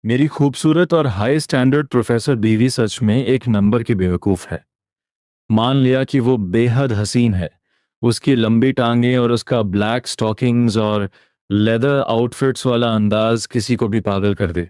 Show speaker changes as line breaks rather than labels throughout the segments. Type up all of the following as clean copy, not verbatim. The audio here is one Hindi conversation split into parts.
मेरी खूबसूरत और हाई स्टैंडर्ड प्रोफेसर बीवी सच में एक नंबर की बेवकूफ़ है। मान लिया कि वो बेहद हसीन है। उसकी लंबी टांगें और उसका ब्लैक स्टॉकिंग्स और लेदर आउटफिट्स वाला अंदाज किसी को भी पागल कर दे।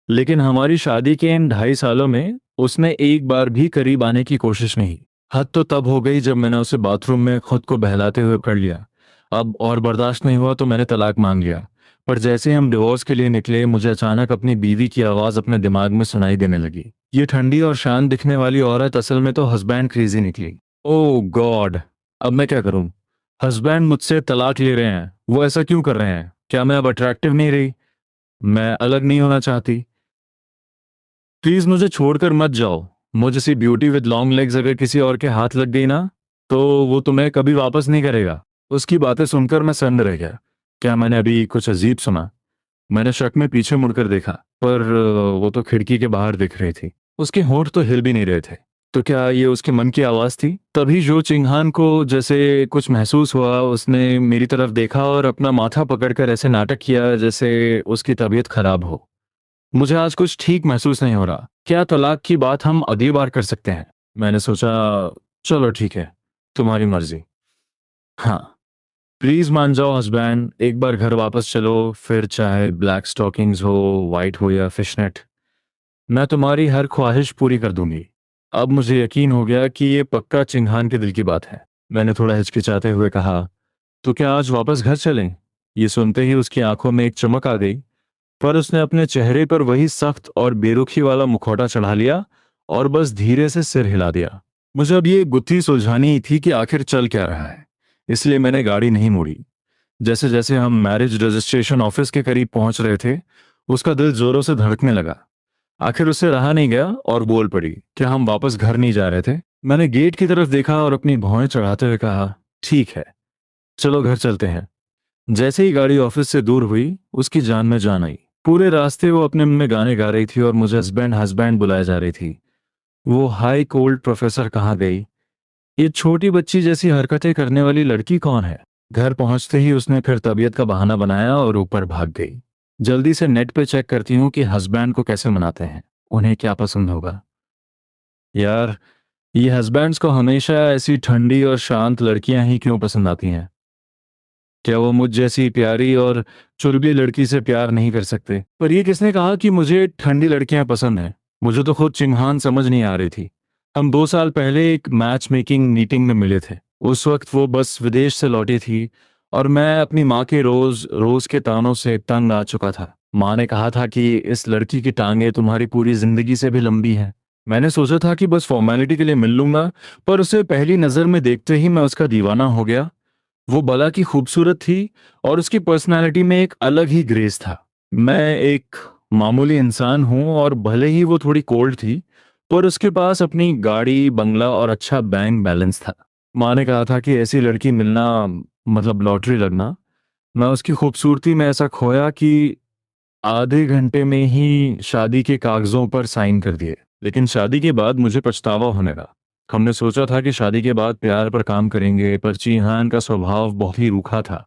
लेकिन हमारी शादी के इन 2.5 सालों में उसने एक बार भी करीब आने की कोशिश नहीं। हद तो तब हो गई जब मैंने उसे बाथरूम में खुद को बहलाते हुए पकड़ लिया। अब और बर्दाश्त नहीं हुआ तो मैंने तलाक मांग लिया। पर जैसे ही हम डिवोर्स के लिए निकले मुझे अचानक अपनी बीवी की आवाज़ अपने दिमाग में सुनाई देने लगी। ये ठंडी और शांत दिखने वाली औरत असल में तो हस्बैंड क्रेजी निकली। ओह गॉड। अब मैं क्या करूं? हस्बैंड मुझसे तलाक ले रहे हैं, वो ऐसा क्यों कर रहे हैं? क्या मैं अब अट्रैक्टिव नहीं रही? मैं अलग नहीं होना चाहती? प्लीज मुझे छोड़कर मत जाओ। मुझे सी ब्यूटी विद लॉन्ग लेग्स अगर किसी और के हाथ लग गई ना, तो वो तुम्हें कभी वापस नहीं करेगा। उसकी बातें सुनकर मैं सन्न रह गया। क्या मैंने अभी कुछ अजीब सुना? मैंने शक में पीछे मुड़कर देखा, पर वो तो खिड़की के बाहर दिख रही थी। उसके होंठ तो हिल भी नहीं रहे थे। तो क्या ये उसके मन की आवाज थी? तभी जो चिंहान को जैसे कुछ महसूस हुआ, उसने मेरी तरफ देखा और अपना माथा पकड़कर ऐसे नाटक किया जैसे उसकी तबीयत खराब हो। मुझे आज कुछ ठीक महसूस नहीं हो रहा। क्या तलाक की बात हम अगली बार कर सकते हैं? मैंने सोचा, चलो ठीक है, तुम्हारी मर्जी। हाँ, प्लीज मान जाओ हस्बैंड, एक बार घर वापस चलो, फिर चाहे ब्लैक स्टॉकिंग्स हो, वाइट हो या फिशनेट। मैं तुम्हारी हर ख्वाहिश पूरी कर दूंगी। अब मुझे यकीन हो गया कि ये पक्का चिंहान के दिल की बात है। मैंने थोड़ा हिचकिचाते हुए कहा, तो क्या आज वापस घर चलें? ये सुनते ही उसकी आंखों में एक चमक आ गई, पर उसने अपने चेहरे पर वही सख्त और बेरुखी वाला मुखौटा चढ़ा लिया और बस धीरे से सिर हिला दिया। मुझे अब ये गुत्थी सुलझानी ही थी कि आखिर चल क्या रहा है। इसलिए मैंने गाड़ी नहीं मोड़ी। जैसे जैसे हम मैरिज रजिस्ट्रेशन ऑफिस के करीब पहुंच रहे थे, उसका दिल जोरों से धड़कने लगा। आखिर उससे रहा नहीं गया और बोल पड़ी, क्या हम वापस घर नहीं जा रहे थे? मैंने गेट की तरफ देखा और अपनी भौहें चढ़ाते हुए कहा, ठीक है, चलो घर चलते हैं। जैसे ही गाड़ी ऑफिस से दूर हुई, उसकी जान में जान आई। पूरे रास्ते वो अपने मन में गाने गा रही थी और मुझे हस्बैंड हस्बैंड बुलाए जा रही थी। वो हाई कोल्ड प्रोफेसर कहाँ गई? ये छोटी बच्ची जैसी हरकतें करने वाली लड़की कौन है? घर पहुंचते ही उसने फिर तबीयत का बहाना बनाया और ऊपर भाग गई। जल्दी से नेट पे चेक करती हूँ कि हस्बैंड को कैसे मनाते हैं, उन्हें क्या पसंद होगा। यार, ये हस्बैंड्स को हमेशा ऐसी ठंडी और शांत लड़कियां ही क्यों पसंद आती हैं? क्या वो मुझ जैसी प्यारी और चुलबुली लड़की से प्यार नहीं कर सकते? पर ये किसने कहा कि मुझे ठंडी लड़कियां पसंद हैं? मुझे तो खुद चिन्हान समझ नहीं आ रही थी। हम 2 साल पहले एक मैच मेकिंग मीटिंग में मिले थे। उस वक्त वो बस विदेश से लौटी थी और मैं अपनी माँ के रोज रोज के तानों से तंग आ चुका था। माँ ने कहा था कि इस लड़की की टांगे तुम्हारी पूरी जिंदगी से भी लंबी हैं। मैंने सोचा था कि बस फॉर्मेलिटी के लिए मिल लूंगा, पर उसे पहली नजर में देखते ही मैं उसका दीवाना हो गया। वो भला की खूबसूरत थी और उसकी पर्सनालिटी में एक अलग ही ग्रेस था। मैं एक मामूली इंसान हूं और भले ही वो थोड़ी कोल्ड थी, पर उसके पास अपनी गाड़ी, बंगला और अच्छा बैंक बैलेंस था। माँ ने कहा था कि ऐसी लड़की मिलना मतलब लॉटरी लगना। मैं उसकी खूबसूरती में ऐसा खोया कि आधे घंटे में ही शादी के कागजों पर साइन कर दिए। लेकिन शादी के बाद मुझे पछतावा होने लगा। हमने सोचा था कि शादी के बाद प्यार पर काम करेंगे, पर चीहान का स्वभाव बहुत ही रूखा था।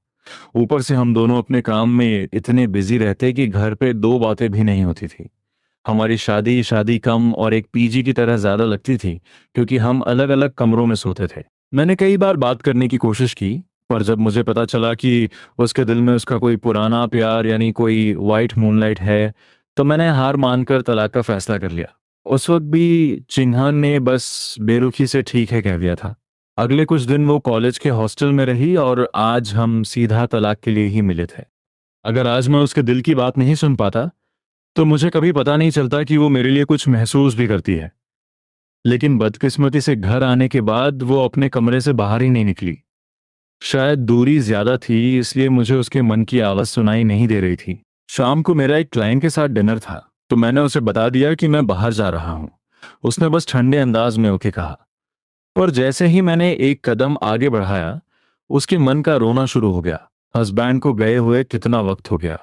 ऊपर से हम दोनों अपने काम में इतने बिजी रहते कि घर पे दो बातें भी नहीं होती थी। हमारी शादी शादी कम और एक पीजी की तरह ज्यादा लगती थी, क्योंकि हम अलग अलग कमरों में सोते थे। मैंने कई बार बात करने की कोशिश की, पर जब मुझे पता चला कि उसके दिल में उसका कोई पुराना प्यार यानी कोई वाइट मूनलाइट है, तो मैंने हार मानकर तलाक का फैसला कर लिया। उस वक्त भी चिन्हान ने बस बेरुखी से ठीक है कह दिया था। अगले कुछ दिन वो कॉलेज के हॉस्टल में रही और आज हम सीधा तलाक के लिए ही मिले थे। अगर आज मैं उसके दिल की बात नहीं सुन पाता, तो मुझे कभी पता नहीं चलता कि वो मेरे लिए कुछ महसूस भी करती है। लेकिन बदकिस्मती से घर आने के बाद वो अपने कमरे से बाहर ही नहीं निकली। शायद दूरी ज्यादा थी, इसलिए मुझे उसके मन की आवाज सुनाई नहीं दे रही थी। शाम को मेरा एक क्लाइंट के साथ डिनर था, तो मैंने उसे बता दिया कि मैं बाहर जा रहा हूँ। उसने बस ठंडे अंदाज में ओके कहा। पर जैसे ही मैंने एक कदम आगे बढ़ाया, उसके मन का रोना शुरू हो गया। हस्बैंड को गए हुए कितना वक्त हो गया।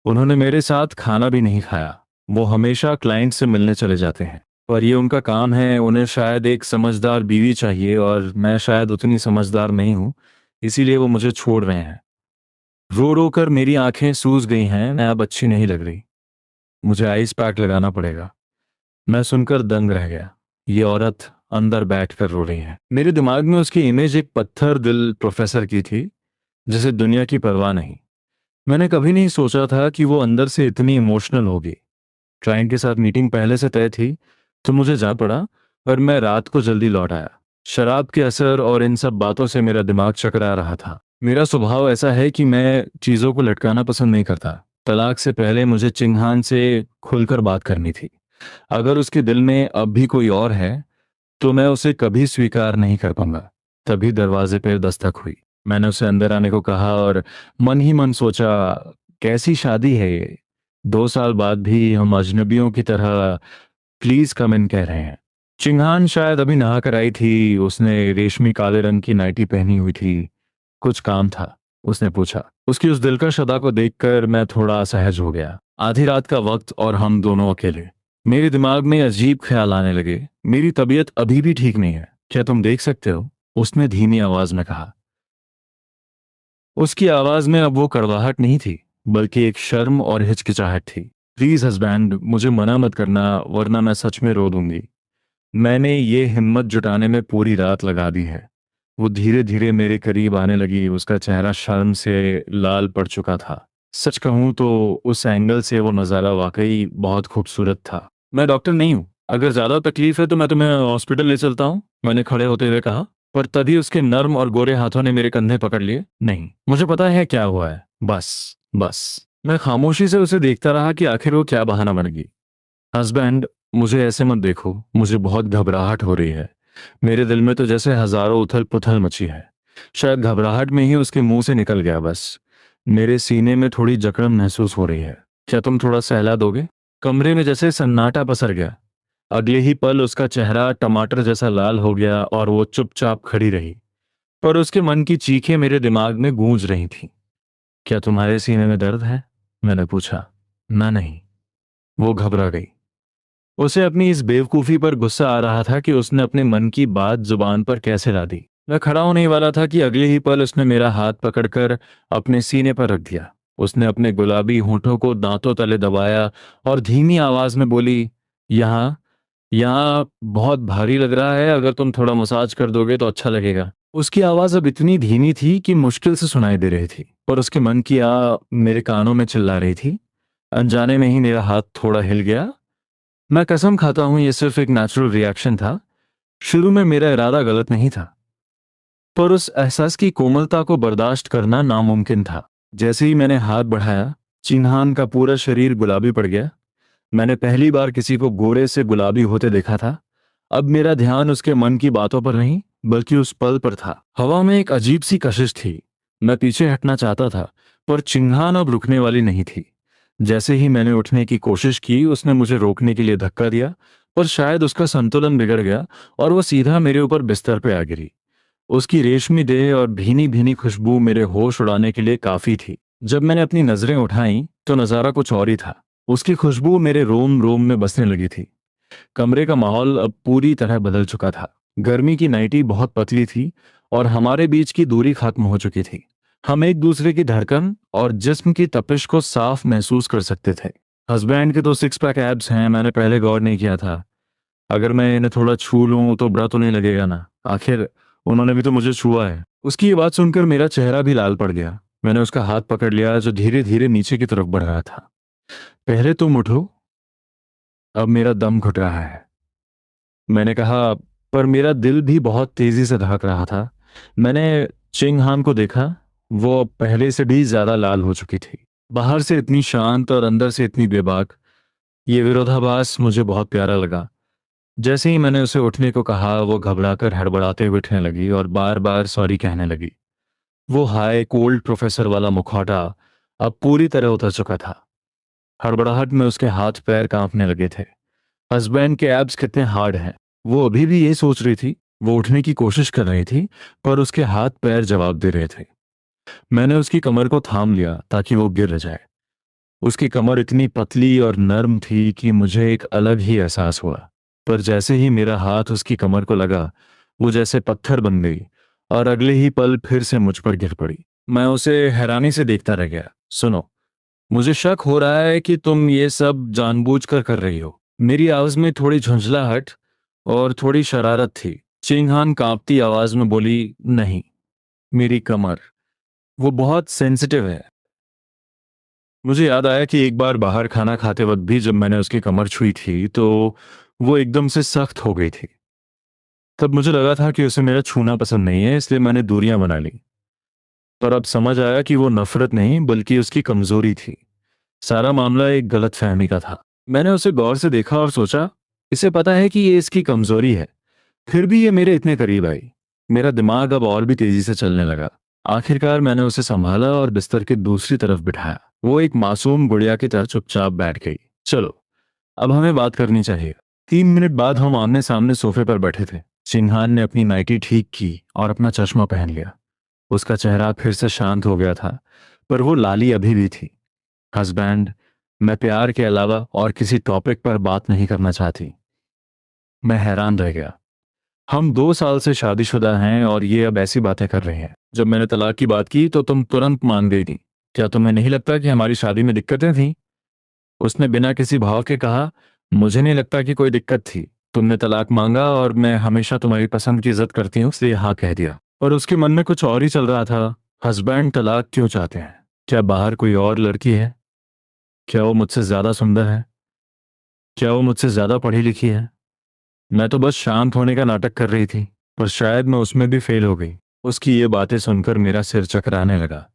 उन्होंने मेरे साथ खाना भी नहीं खाया। वो हमेशा क्लाइंट से मिलने चले जाते हैं, पर ये उनका काम है। उन्हें शायद एक समझदार बीवी चाहिए और मैं शायद उतनी समझदार नहीं हूँ, इसीलिए वो मुझे छोड़ रहे हैं। रो रो कर मेरी आंखें सूज गई हैं, मैं अब अच्छी नहीं लग रही। मुझे आइस पैक लगाना पड़ेगा। मैं सुनकर दंग रह गया। ये औरत अंदर बैठकर रो रही है। मेरे दिमाग में उसकी इमेज एक पत्थर दिल प्रोफेसर की थी, जिसे दुनिया की परवाह नहीं। मैंने कभी नहीं सोचा था कि वो अंदर से इतनी इमोशनल होगी। क्लाइंट के साथ मीटिंग पहले से तय थी, तो मुझे जा पड़ा, और मैं रात को जल्दी लौट आया। शराब के असर और इन सब बातों से मेरा दिमाग चकरा रहा था। मेरा स्वभाव ऐसा है कि मैं चीज़ों को लटकाना पसंद नहीं करता। तलाक से पहले मुझे चिंहान से खुलकर बात करनी थी। अगर उसके दिल में अब भी कोई और है, तो मैं उसे कभी स्वीकार नहीं कर पाऊंगा। तभी दरवाजे पर दस्तक हुई। मैंने उसे अंदर आने को कहा और मन ही मन सोचा, कैसी शादी है ये। 2 साल बाद भी हम अजनबियों की तरह प्लीज कम इन कह रहे हैं। चिंगान शायद अभी नहा कर आई थी। उसने रेशमी काले रंग की नाइटी पहनी हुई थी। कुछ काम था? उसने पूछा। उसकी उस दिलकश अदा को देखकर मैं थोड़ा असहज हो गया। आधी रात का वक्त और हम दोनों अकेले। मेरे दिमाग में अजीब ख्याल आने लगे। मेरी तबीयत अभी भी ठीक नहीं है, क्या तुम देख सकते हो? उसने धीमी आवाज में कहा। उसकी आवाज में अब वो कड़वाहट नहीं थी, बल्कि एक शर्म और हिचकिचाहट थी। प्लीज हस्बैंड, मुझे मना मत करना, वरना मैं सच में रो दूंगी। मैंने ये हिम्मत जुटाने में पूरी रात लगा दी है। वो धीरे धीरे मेरे करीब आने लगी। उसका चेहरा शर्म से लाल पड़ चुका था। सच कहूं तो उस एंगल से वो नज़ारा वाकई बहुत खूबसूरत था। मैं डॉक्टर नहीं हूं, अगर ज्यादा तकलीफ है तो मैं तुम्हें हॉस्पिटल ले चलता हूं, मैंने खड़े होते हुए कहा। पर तभी उसके नर्म और गोरे हाथों ने मेरे कंधे पकड़ लिए। नहीं, मुझे पता है क्या हुआ है। बस, बस। मैं खामोशी से उसे देखता रहा कि आखिर वो क्या बहाना बन गई। हस्बैंड, मुझे ऐसे मत देखो, मुझे बहुत घबराहट हो रही है। मेरे दिल में तो जैसे हजारों उथल पुथल मची है। शायद घबराहट में ही उसके मुंह से निकल गया। बस, मेरे सीने में थोड़ी जकड़न महसूस हो रही है। क्या तुम थोड़ा सहला दोगे? कमरे में जैसे सन्नाटा पसर गया। अगले ही पल उसका चेहरा टमाटर जैसा लाल हो गया और वो चुपचाप खड़ी रही। पर उसके मन की चीखें मेरे दिमाग में गूंज रही थीं। क्या तुम्हारे सीने में दर्द है? मैंने पूछा। ना, नहीं। वो घबरा गई। उसे अपनी इस बेवकूफी पर गुस्सा आ रहा था कि उसने अपने मन की बात जुबान पर कैसे ला दी। मैं खड़ा होने ही वाला था कि अगले ही पल उसने मेरा हाथ पकड़कर अपने सीने पर रख दिया। उसने अपने गुलाबी होठों को दांतों तले दबाया और धीमी आवाज में बोली, यहाँ, यहाँ बहुत भारी लग रहा है, अगर तुम थोड़ा मसाज कर दोगे तो अच्छा लगेगा। उसकी आवाज अब इतनी धीमी थी कि मुश्किल से सुनाई दे रही थी, और उसके मन की मेरे कानों में चिल्ला रही थी। अनजाने में ही मेरा हाथ थोड़ा हिल गया। मैं कसम खाता हूं ये सिर्फ एक नेचुरल रिएक्शन था। शुरू में मेरा इरादा गलत नहीं था, पर उस एहसास की कोमलता को बर्दाश्त करना नामुमकिन था। जैसे ही मैंने हाथ बढ़ाया, चिन्हान का पूरा शरीर गुलाबी पड़ गया। मैंने पहली बार किसी को गोरे से गुलाबी होते देखा था। अब मेरा ध्यान उसके मन की बातों पर नहीं, बल्कि उस पल पर था। हवा में एक अजीब सी कशिश थी। मैं पीछे हटना चाहता था, पर चिन्हान अब रुकने वाली नहीं थी। जैसे ही मैंने उठने की कोशिश की, उसने मुझे रोकने के लिए धक्का दिया, पर शायद उसका संतुलन बिगड़ गया और वो सीधा मेरे ऊपर बिस्तर पे आ गिरी। उसकी रेशमी देह और भीनी भीनी खुशबू मेरे होश उड़ाने के लिए काफी थी। जब मैंने अपनी नजरें उठाई तो नजारा कुछ और ही था। उसकी खुशबू मेरे रोम रोम में बसने लगी थी। कमरे का माहौल अब पूरी तरह बदल चुका था। गर्मी की नाइटी बहुत पतली थी और हमारे बीच की दूरी खत्म हो चुकी थी। हम एक दूसरे की धड़कन और जिस्म की तपिश को साफ महसूस कर सकते थे। हस्बैंड के तो सिक्स पैक एब्स हैं, मैंने पहले गौर नहीं किया था। अगर मैं इन्हें थोड़ा छू लूं तो बुरा तो नहीं लगेगा ना? आखिर उन्होंने भी तो मुझे छुआ है। उसकी ये बात सुनकर मेरा चेहरा भी लाल पड़ गया। मैंने उसका हाथ पकड़ लिया, जो धीरे धीरे नीचे की तरफ बढ़ रहा था। पहले तुम उठो, अब मेरा दम घुट रहा है, मैंने कहा। पर मेरा दिल भी बहुत तेजी से धड़क रहा था। मैंने चिंग हान को देखा। वो अब पहले से भी ज्यादा लाल हो चुकी थी। बाहर से इतनी शांत और अंदर से इतनी बेबाक। ये विरोधाभास मुझे बहुत प्यारा लगा। जैसे ही मैंने उसे उठने को कहा, वो घबराकर हड़बड़ाते हुए उठने लगी और बार बार सॉरी कहने लगी। वो हाय कोल्ड प्रोफेसर वाला मुखौटा अब पूरी तरह उतर चुका था। हड़बड़ाहट में उसके हाथ पैर कांपने लगे थे। हस्बैंड के एब्स कितने हार्ड हैं। वो अभी भी ये सोच रही थी। वो उठने की कोशिश कर रही थी, पर उसके हाथ पैर जवाब दे रहे थे। मैंने उसकी कमर को थाम लिया ताकि वो गिर जाए। उसकी कमर इतनी पतली और नर्म थी कि मुझे एक अलग ही एहसास हुआ। पर जैसे ही मेरा हाथ उसकी कमर को लगा, वो जैसे पत्थर बन गई और अगले ही पल फिर से मुझ पर गिर पड़ी। मैं उसे हैरानी से देखता रह गया। सुनो, मुझे शक हो रहा है कि तुम ये सब जानबूझकर कर रही हो। मेरी आवाज में थोड़ी झुंझलाहट और थोड़ी शरारत थी। चिंगहान कांपती आवाज में बोली, नहीं, मेरी कमर, वो बहुत सेंसिटिव है। मुझे याद आया कि एक बार बाहर खाना खाते वक्त भी जब मैंने उसकी कमर छुई थी तो वो एकदम से सख्त हो गई थी। तब मुझे लगा था कि उसे मेरा छूना पसंद नहीं है, इसलिए मैंने दूरियां बना ली। पर अब समझ आया कि वो नफरत नहीं बल्कि उसकी कमजोरी थी। सारा मामला एक गलत फहमी का था। मैंने उसे गौर से देखा और सोचा, इसे पता है कि ये इसकी कमजोरी है, फिर भी ये मेरे इतने करीब आई। मेरा दिमाग अब और भी तेजी से चलने लगा। आखिरकार मैंने उसे संभाला और बिस्तर के दूसरी तरफ बिठाया। वो एक मासूम गुड़िया की तरह चुपचाप बैठ गई। चलो, अब हमें बात करनी चाहिए। 3 मिनट बाद हम आमने सामने सोफे पर बैठे थे। सिंहान ने अपनी नाइटी ठीक की और अपना चश्मा पहन लिया। उसका चेहरा फिर से शांत हो गया था, पर वो लाली अभी भी थी। हस्बैंड, मैं प्यार के अलावा और किसी टॉपिक पर बात नहीं करना चाहती। मैं हैरान रह गया। हम 2 साल से शादीशुदा हैं और ये अब ऐसी बातें कर रहे हैं। जब मैंने तलाक की बात की तो तुम तुरंत मान गई थी। क्या तुम्हें नहीं लगता कि हमारी शादी में दिक्कतें थीं? उसने बिना किसी भाव के कहा, मुझे नहीं लगता कि कोई दिक्कत थी। तुमने तलाक मांगा और मैं हमेशा तुम्हारी पसंद की इज्जत करती हूँ इसलिए हाँ कह दिया। और उसके मन में कुछ और ही चल रहा था। हस्बैंड तलाक क्यों चाहते हैं? क्या बाहर कोई और लड़की है? क्या वो मुझसे ज्यादा सुंदर है? क्या वो मुझसे ज्यादा पढ़ी लिखी है? मैं तो बस शांत होने का नाटक कर रही थी, पर शायद मैं उसमें भी फेल हो गई। उसकी ये बातें सुनकर मेरा सिर चकराने लगा।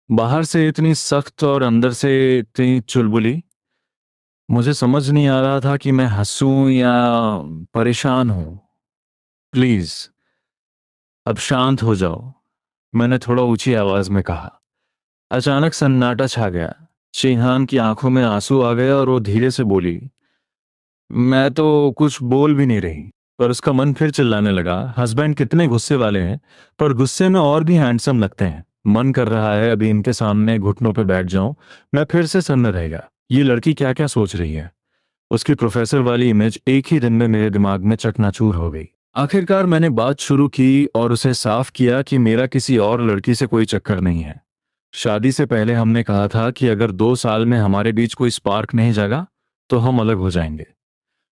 बाहर से इतनी सख्त और अंदर से इतनी चुलबुली। मुझे समझ नहीं आ रहा था कि मैं हंसूं या परेशान हूं। प्लीज, अब शांत हो जाओ, मैंने थोड़ा ऊंची आवाज में कहा। अचानक सन्नाटा छा गया। शिहान की आंखों में आंसू आ गए और वो धीरे से बोली, मैं तो कुछ बोल भी नहीं रही। पर उसका मन फिर चिल्लाने लगा। हस्बैंड कितने गुस्से वाले हैं, पर गुस्से में और भी हैंडसम लगते हैं। मन कर रहा है अभी इनके सामने घुटनों पर बैठ जाऊं। मैं फिर से सन्न रहेगा। ये लड़की क्या क्या सोच रही है? उसकी प्रोफेसर वाली इमेज एक ही दिन में मेरे दिमाग में चकनाचूर हो गई। आखिरकार मैंने बात शुरू की और उसे साफ किया कि मेरा किसी और लड़की से कोई चक्कर नहीं है। शादी से पहले हमने कहा था कि अगर 2 साल में हमारे बीच कोई स्पार्क नहीं जागा तो हम अलग हो जाएंगे।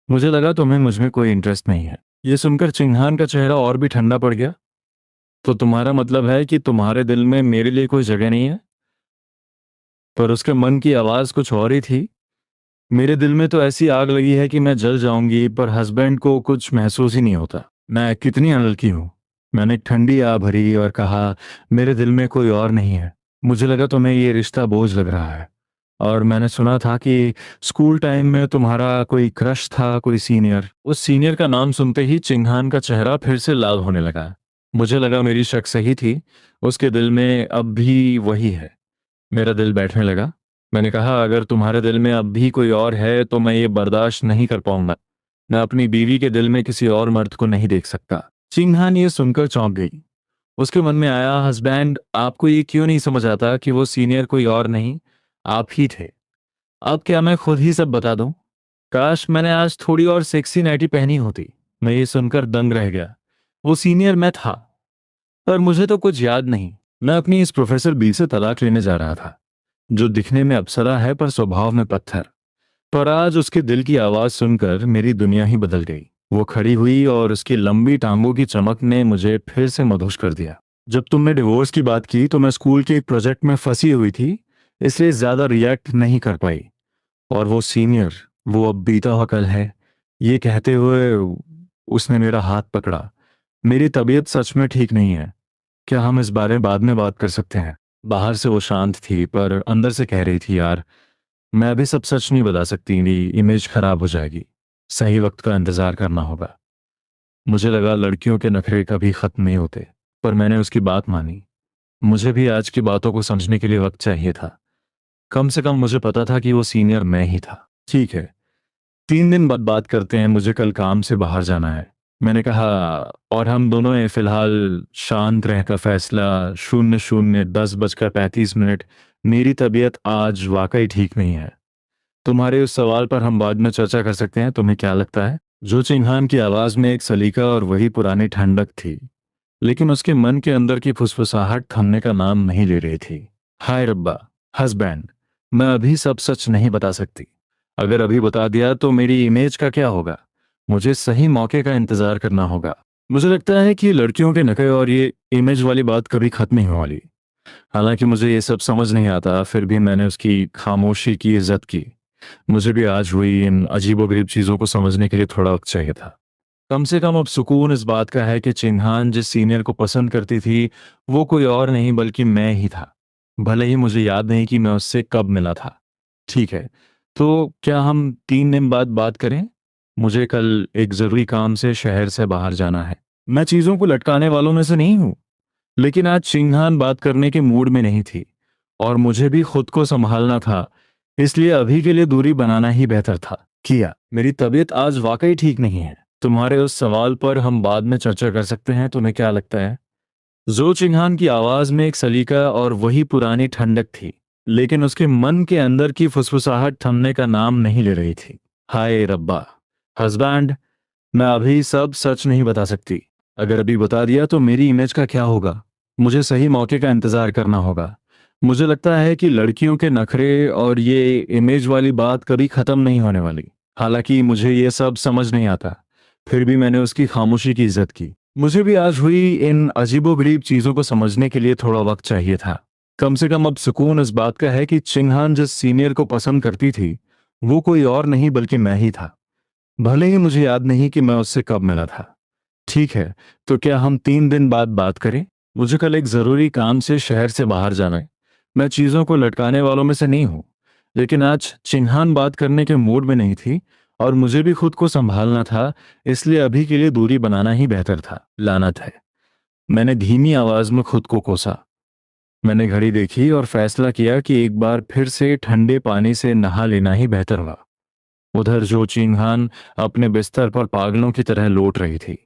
मुझे लगा तुम्हें मुझ में कोई इंटरेस्ट नहीं है। ये सुनकर चिंहान का चेहरा और भी ठंडा पड़ गया। तो तुम्हारा मतलब है कि तुम्हारे दिल में मेरे लिए कोई जगह नहीं है? पर उसके मन की आवाज कुछ और ही थी। मेरे दिल में तो ऐसी आग लगी है कि मैं जल जाऊंगी, पर हस्बैंड को कुछ महसूस ही नहीं होता। मैं कितनी अनलकी हूँ। मैंने ठंडी आ भरी और कहा, मेरे दिल में कोई और नहीं है। मुझे लगा तुम्हें ये रिश्ता बोझ लग रहा है। और मैंने सुना था कि स्कूल टाइम में तुम्हारा कोई क्रश था, कोई सीनियर। उस सीनियर का नाम सुनते ही चिंहान का चेहरा फिर से लाल होने लगा। मुझे लगा मेरी शक सही थी। उसके दिल में अब भी वही है। मेरा दिल बैठने लगा। मैंने कहा, अगर तुम्हारे दिल में अब भी कोई और है तो मैं ये बर्दाश्त नहीं कर पाऊंगा। मैं अपनी बीवी के दिल में किसी और मर्द को नहीं देख सकता। चिंहान ये सुनकर चौंक गई। उसके मन में आया, हस्बैंड, आपको ये क्यों नहीं समझ आता कि वो सीनियर कोई और नहीं, आप ही थे? अब क्या मैं खुद ही सब बता दूं? काश मैंने आज थोड़ी और सेक्सी नाइटी पहनी होती। मैं ये सुनकर दंग रह गया। वो सीनियर मैं था, पर मुझे तो कुछ याद नहीं। मैं अपनी इस प्रोफेसर बी से तलाक लेने जा रहा था, जो दिखने में अप्सरा है पर स्वभाव में पत्थर। पर आज उसके दिल की आवाज सुनकर मेरी दुनिया ही बदल गई। वो खड़ी हुई और उसकी लंबी टांगों की चमक ने मुझे फिर से मदहोश कर दिया। जब तुमने डिवोर्स की बात की तो मैं स्कूल के एक प्रोजेक्ट में फंसी हुई थी, इसलिए ज्यादा रिएक्ट नहीं कर पाई। और वो सीनियर, वो अब बीता हुआ कल है। ये कहते हुए उसने मेरा हाथ पकड़ा। मेरी तबीयत सच में ठीक नहीं है। क्या हम इस बारे में बाद में बात कर सकते हैं? बाहर से वो शांत थी, पर अंदर से कह रही थी, यार, मैं अभी सब सच नहीं बता सकती, मेरी इमेज खराब हो जाएगी। सही वक्त का इंतजार करना होगा। मुझे लगा लड़कियों के नखरे कभी खत्म नहीं होते, पर मैंने उसकी बात मानी। मुझे भी आज की बातों को समझने के लिए वक्त चाहिए था। कम से कम मुझे पता था कि वो सीनियर मैं ही था। ठीक है, 3 दिन बाद बात करते हैं, मुझे कल काम से बाहर जाना है, मैंने कहा। और हम दोनों ने फिलहाल शांत रहकर फैसला, 00:10:35। मेरी तबीयत आज वाकई ठीक नहीं है। तुम्हारे उस सवाल पर हम बाद में चर्चा कर सकते हैं, तुम्हें क्या लगता है? जो चिन्हान की आवाज में एक सलीका और वही पुरानी ठंडक थी, लेकिन उसके मन के अंदर की फुसफुसाहट थमने का नाम नहीं ले रही थी। हाय रब्बा, हस्बैंड, मैं अभी सब सच नहीं बता सकती। अगर अभी बता दिया तो मेरी इमेज का क्या होगा? मुझे सही मौके का इंतजार करना होगा। मुझे लगता है कि लड़कियों के नखरे और ये इमेज वाली बात कभी खत्म नहीं होने वाली। हालांकि मुझे ये सब समझ नहीं आता, फिर भी मैंने उसकी खामोशी की इज्जत की। मुझे भी आज हुई इन अजीबोगरीब चीजों को समझने के लिए थोड़ा वक्त चाहिए था। कम से कम अब सुकून इस बात का है कि चिन्हान जिस सीनियर को पसंद करती थी वो कोई और नहीं बल्कि मैं ही था। भले ही मुझे याद नहीं कि मैं उससे कब मिला था। ठीक है, तो क्या हम 3 दिन बाद बात करें? मुझे कल एक जरूरी काम से शहर से बाहर जाना है। मैं चीजों को लटकाने वालों में से नहीं हूं, लेकिन आज चिन्हान बात करने के मूड में नहीं थी और मुझे भी खुद को संभालना था। इसलिए अभी के लिए दूरी बनाना ही बेहतर था। किया, मेरी तबीयत आज वाकई ठीक नहीं है। तुम्हारे उस सवाल पर हम बाद में चर्चा कर सकते हैं, तुम्हें क्या लगता है? जो चिन्हान की आवाज में एक सलीका और वही पुरानी ठंडक थी, लेकिन उसके मन के अंदर की फुसफुसाहट थमने का नाम नहीं ले रही थी। हाय रब्बा, हस्बैंड, मैं अभी सब सच नहीं बता सकती। अगर अभी बता दिया तो मेरी इमेज का क्या होगा? मुझे सही मौके का इंतजार करना होगा। मुझे लगता है कि लड़कियों के नखरे और ये इमेज वाली बात कभी खत्म नहीं होने वाली। हालांकि मुझे ये सब समझ नहीं आता, फिर भी मैंने उसकी खामोशी की इज्जत की। मुझे भी आज हुई इन अजीबोगरीब चीजों को समझने के लिए थोड़ा वक्त चाहिए था। कम से कम अब सुकून इस बात का है कि चिन्हान जिस सीनियर को पसंद करती थी वो कोई और नहीं बल्कि मैं ही था। भले ही मुझे याद नहीं कि मैं उससे कब मिला था। ठीक है, तो क्या हम 3 दिन बाद बात करें? मुझे कल एक जरूरी काम से शहर से बाहर जाना है। मैं चीजों को लटकाने वालों में से नहीं हूं, लेकिन आज चिन्हान बात करने के मूड में नहीं थी और मुझे भी खुद को संभालना था। इसलिए अभी के लिए दूरी बनाना ही बेहतर था। लानत है, मैंने धीमी आवाज में खुद को कोसा। मैंने घड़ी देखी और फैसला किया कि एक बार फिर से ठंडे पानी से नहा लेना ही बेहतर हुआ। उधर जो चिन्हान अपने बिस्तर पर पागलों की तरह लौट रही थी,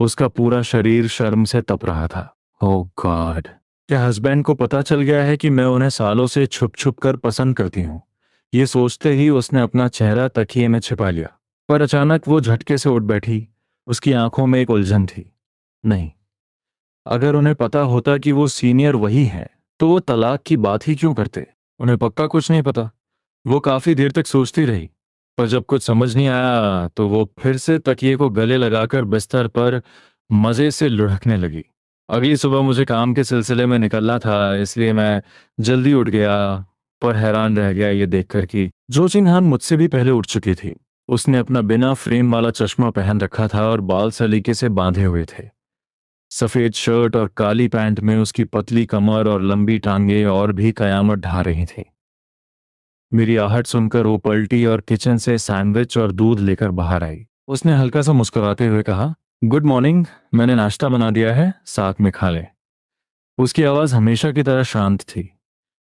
उसका पूरा शरीर शर्म से तप रहा था। ओह गॉड, क्या हस्बैंड को पता चल गया है कि मैं उन्हें सालों से छुप छुप कर पसंद करती हूँ? ये सोचते ही उसने अपना चेहरा तकिए में छिपा लिया। पर अचानक वो झटके से उठ बैठी। उसकी आंखों में एक उलझन थी। नहीं, अगर उन्हें पता होता कि वो सीनियर वही है तो वो तलाक की बात ही क्यों करते? उन्हें पक्का कुछ नहीं पता। वो काफी देर तक सोचती रही, पर जब कुछ समझ नहीं आया तो वो फिर से तकिए को गले लगाकर बिस्तर पर मजे से लुढ़कने लगी। अगली सुबह मुझे काम के सिलसिले में निकलना था, इसलिए मैं जल्दी उठ गया, पर हैरान रह गया ये देखकर कि जो चिन्हान मुझसे भी पहले उठ चुकी थी। उसने अपना बिना फ्रेम वाला चश्मा पहन रखा था और बाल सलीके से बांधे हुए थे। सफेद शर्ट और काली पैंट में उसकी पतली कमर और लंबी टांगे और भी कयामत ढा रही थी। मेरी आहट सुनकर वो पलटी और किचन से सैंडविच और दूध लेकर बाहर आई। उसने हल्का सा मुस्कुराते हुए कहा, गुड मॉर्निंग, मैंने नाश्ता बना दिया है, साथ में खा ले। उसकी आवाज हमेशा की तरह शांत थी,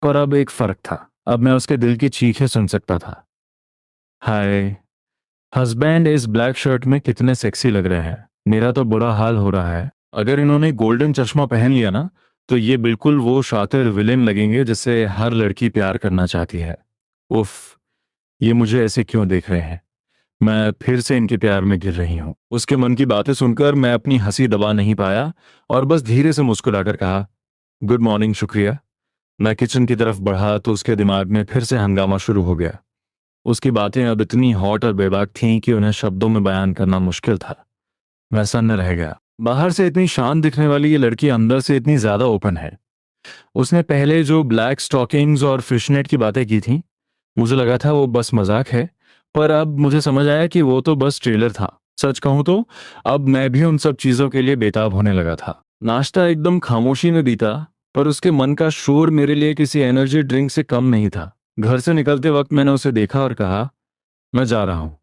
पर अब एक फर्क था। अब मैं उसके दिल की चीखें सुन सकता था। हाय, हस्बैंड इस ब्लैक शर्ट में कितने सेक्सी लग रहे हैं। मेरा तो बुरा हाल हो रहा है। अगर इन्होंने गोल्डन चश्मा पहन लिया ना, तो ये बिल्कुल वो शातिर विलेन लगेंगे जिससे हर लड़की प्यार करना चाहती है। उफ, ये मुझे ऐसे क्यों देख रहे हैं? मैं फिर से इनके प्यार में गिर रही हूँ। उसके मन की बातें सुनकर मैं अपनी हंसी दबा नहीं पाया और बस धीरे से मुस्कुराकर कहा, गुड मॉर्निंग, शुक्रिया। मैं किचन की तरफ बढ़ा तो उसके दिमाग में फिर से हंगामा शुरू हो गया। उसकी बातें अब इतनी हॉट और बेबाक थीं कि उन्हें शब्दों में बयान करना मुश्किल था। मैं सन्न रह गया। बाहर से इतनी शांत दिखने वाली ये लड़की अंदर से इतनी ज्यादा ओपन है। उसने पहले जो ब्लैक स्टॉकिंग्स और फिशनेट की बातें की थी, मुझे लगा था वो बस मजाक है, पर अब मुझे समझ आया कि वो तो बस ट्रेलर था। सच कहूं तो अब मैं भी उन सब चीजों के लिए बेताब होने लगा था। नाश्ता एकदम खामोशी में बीता, पर उसके मन का शोर मेरे लिए किसी एनर्जी ड्रिंक से कम नहीं था। घर से निकलते वक्त मैंने उसे देखा और कहा, मैं जा रहा हूँ।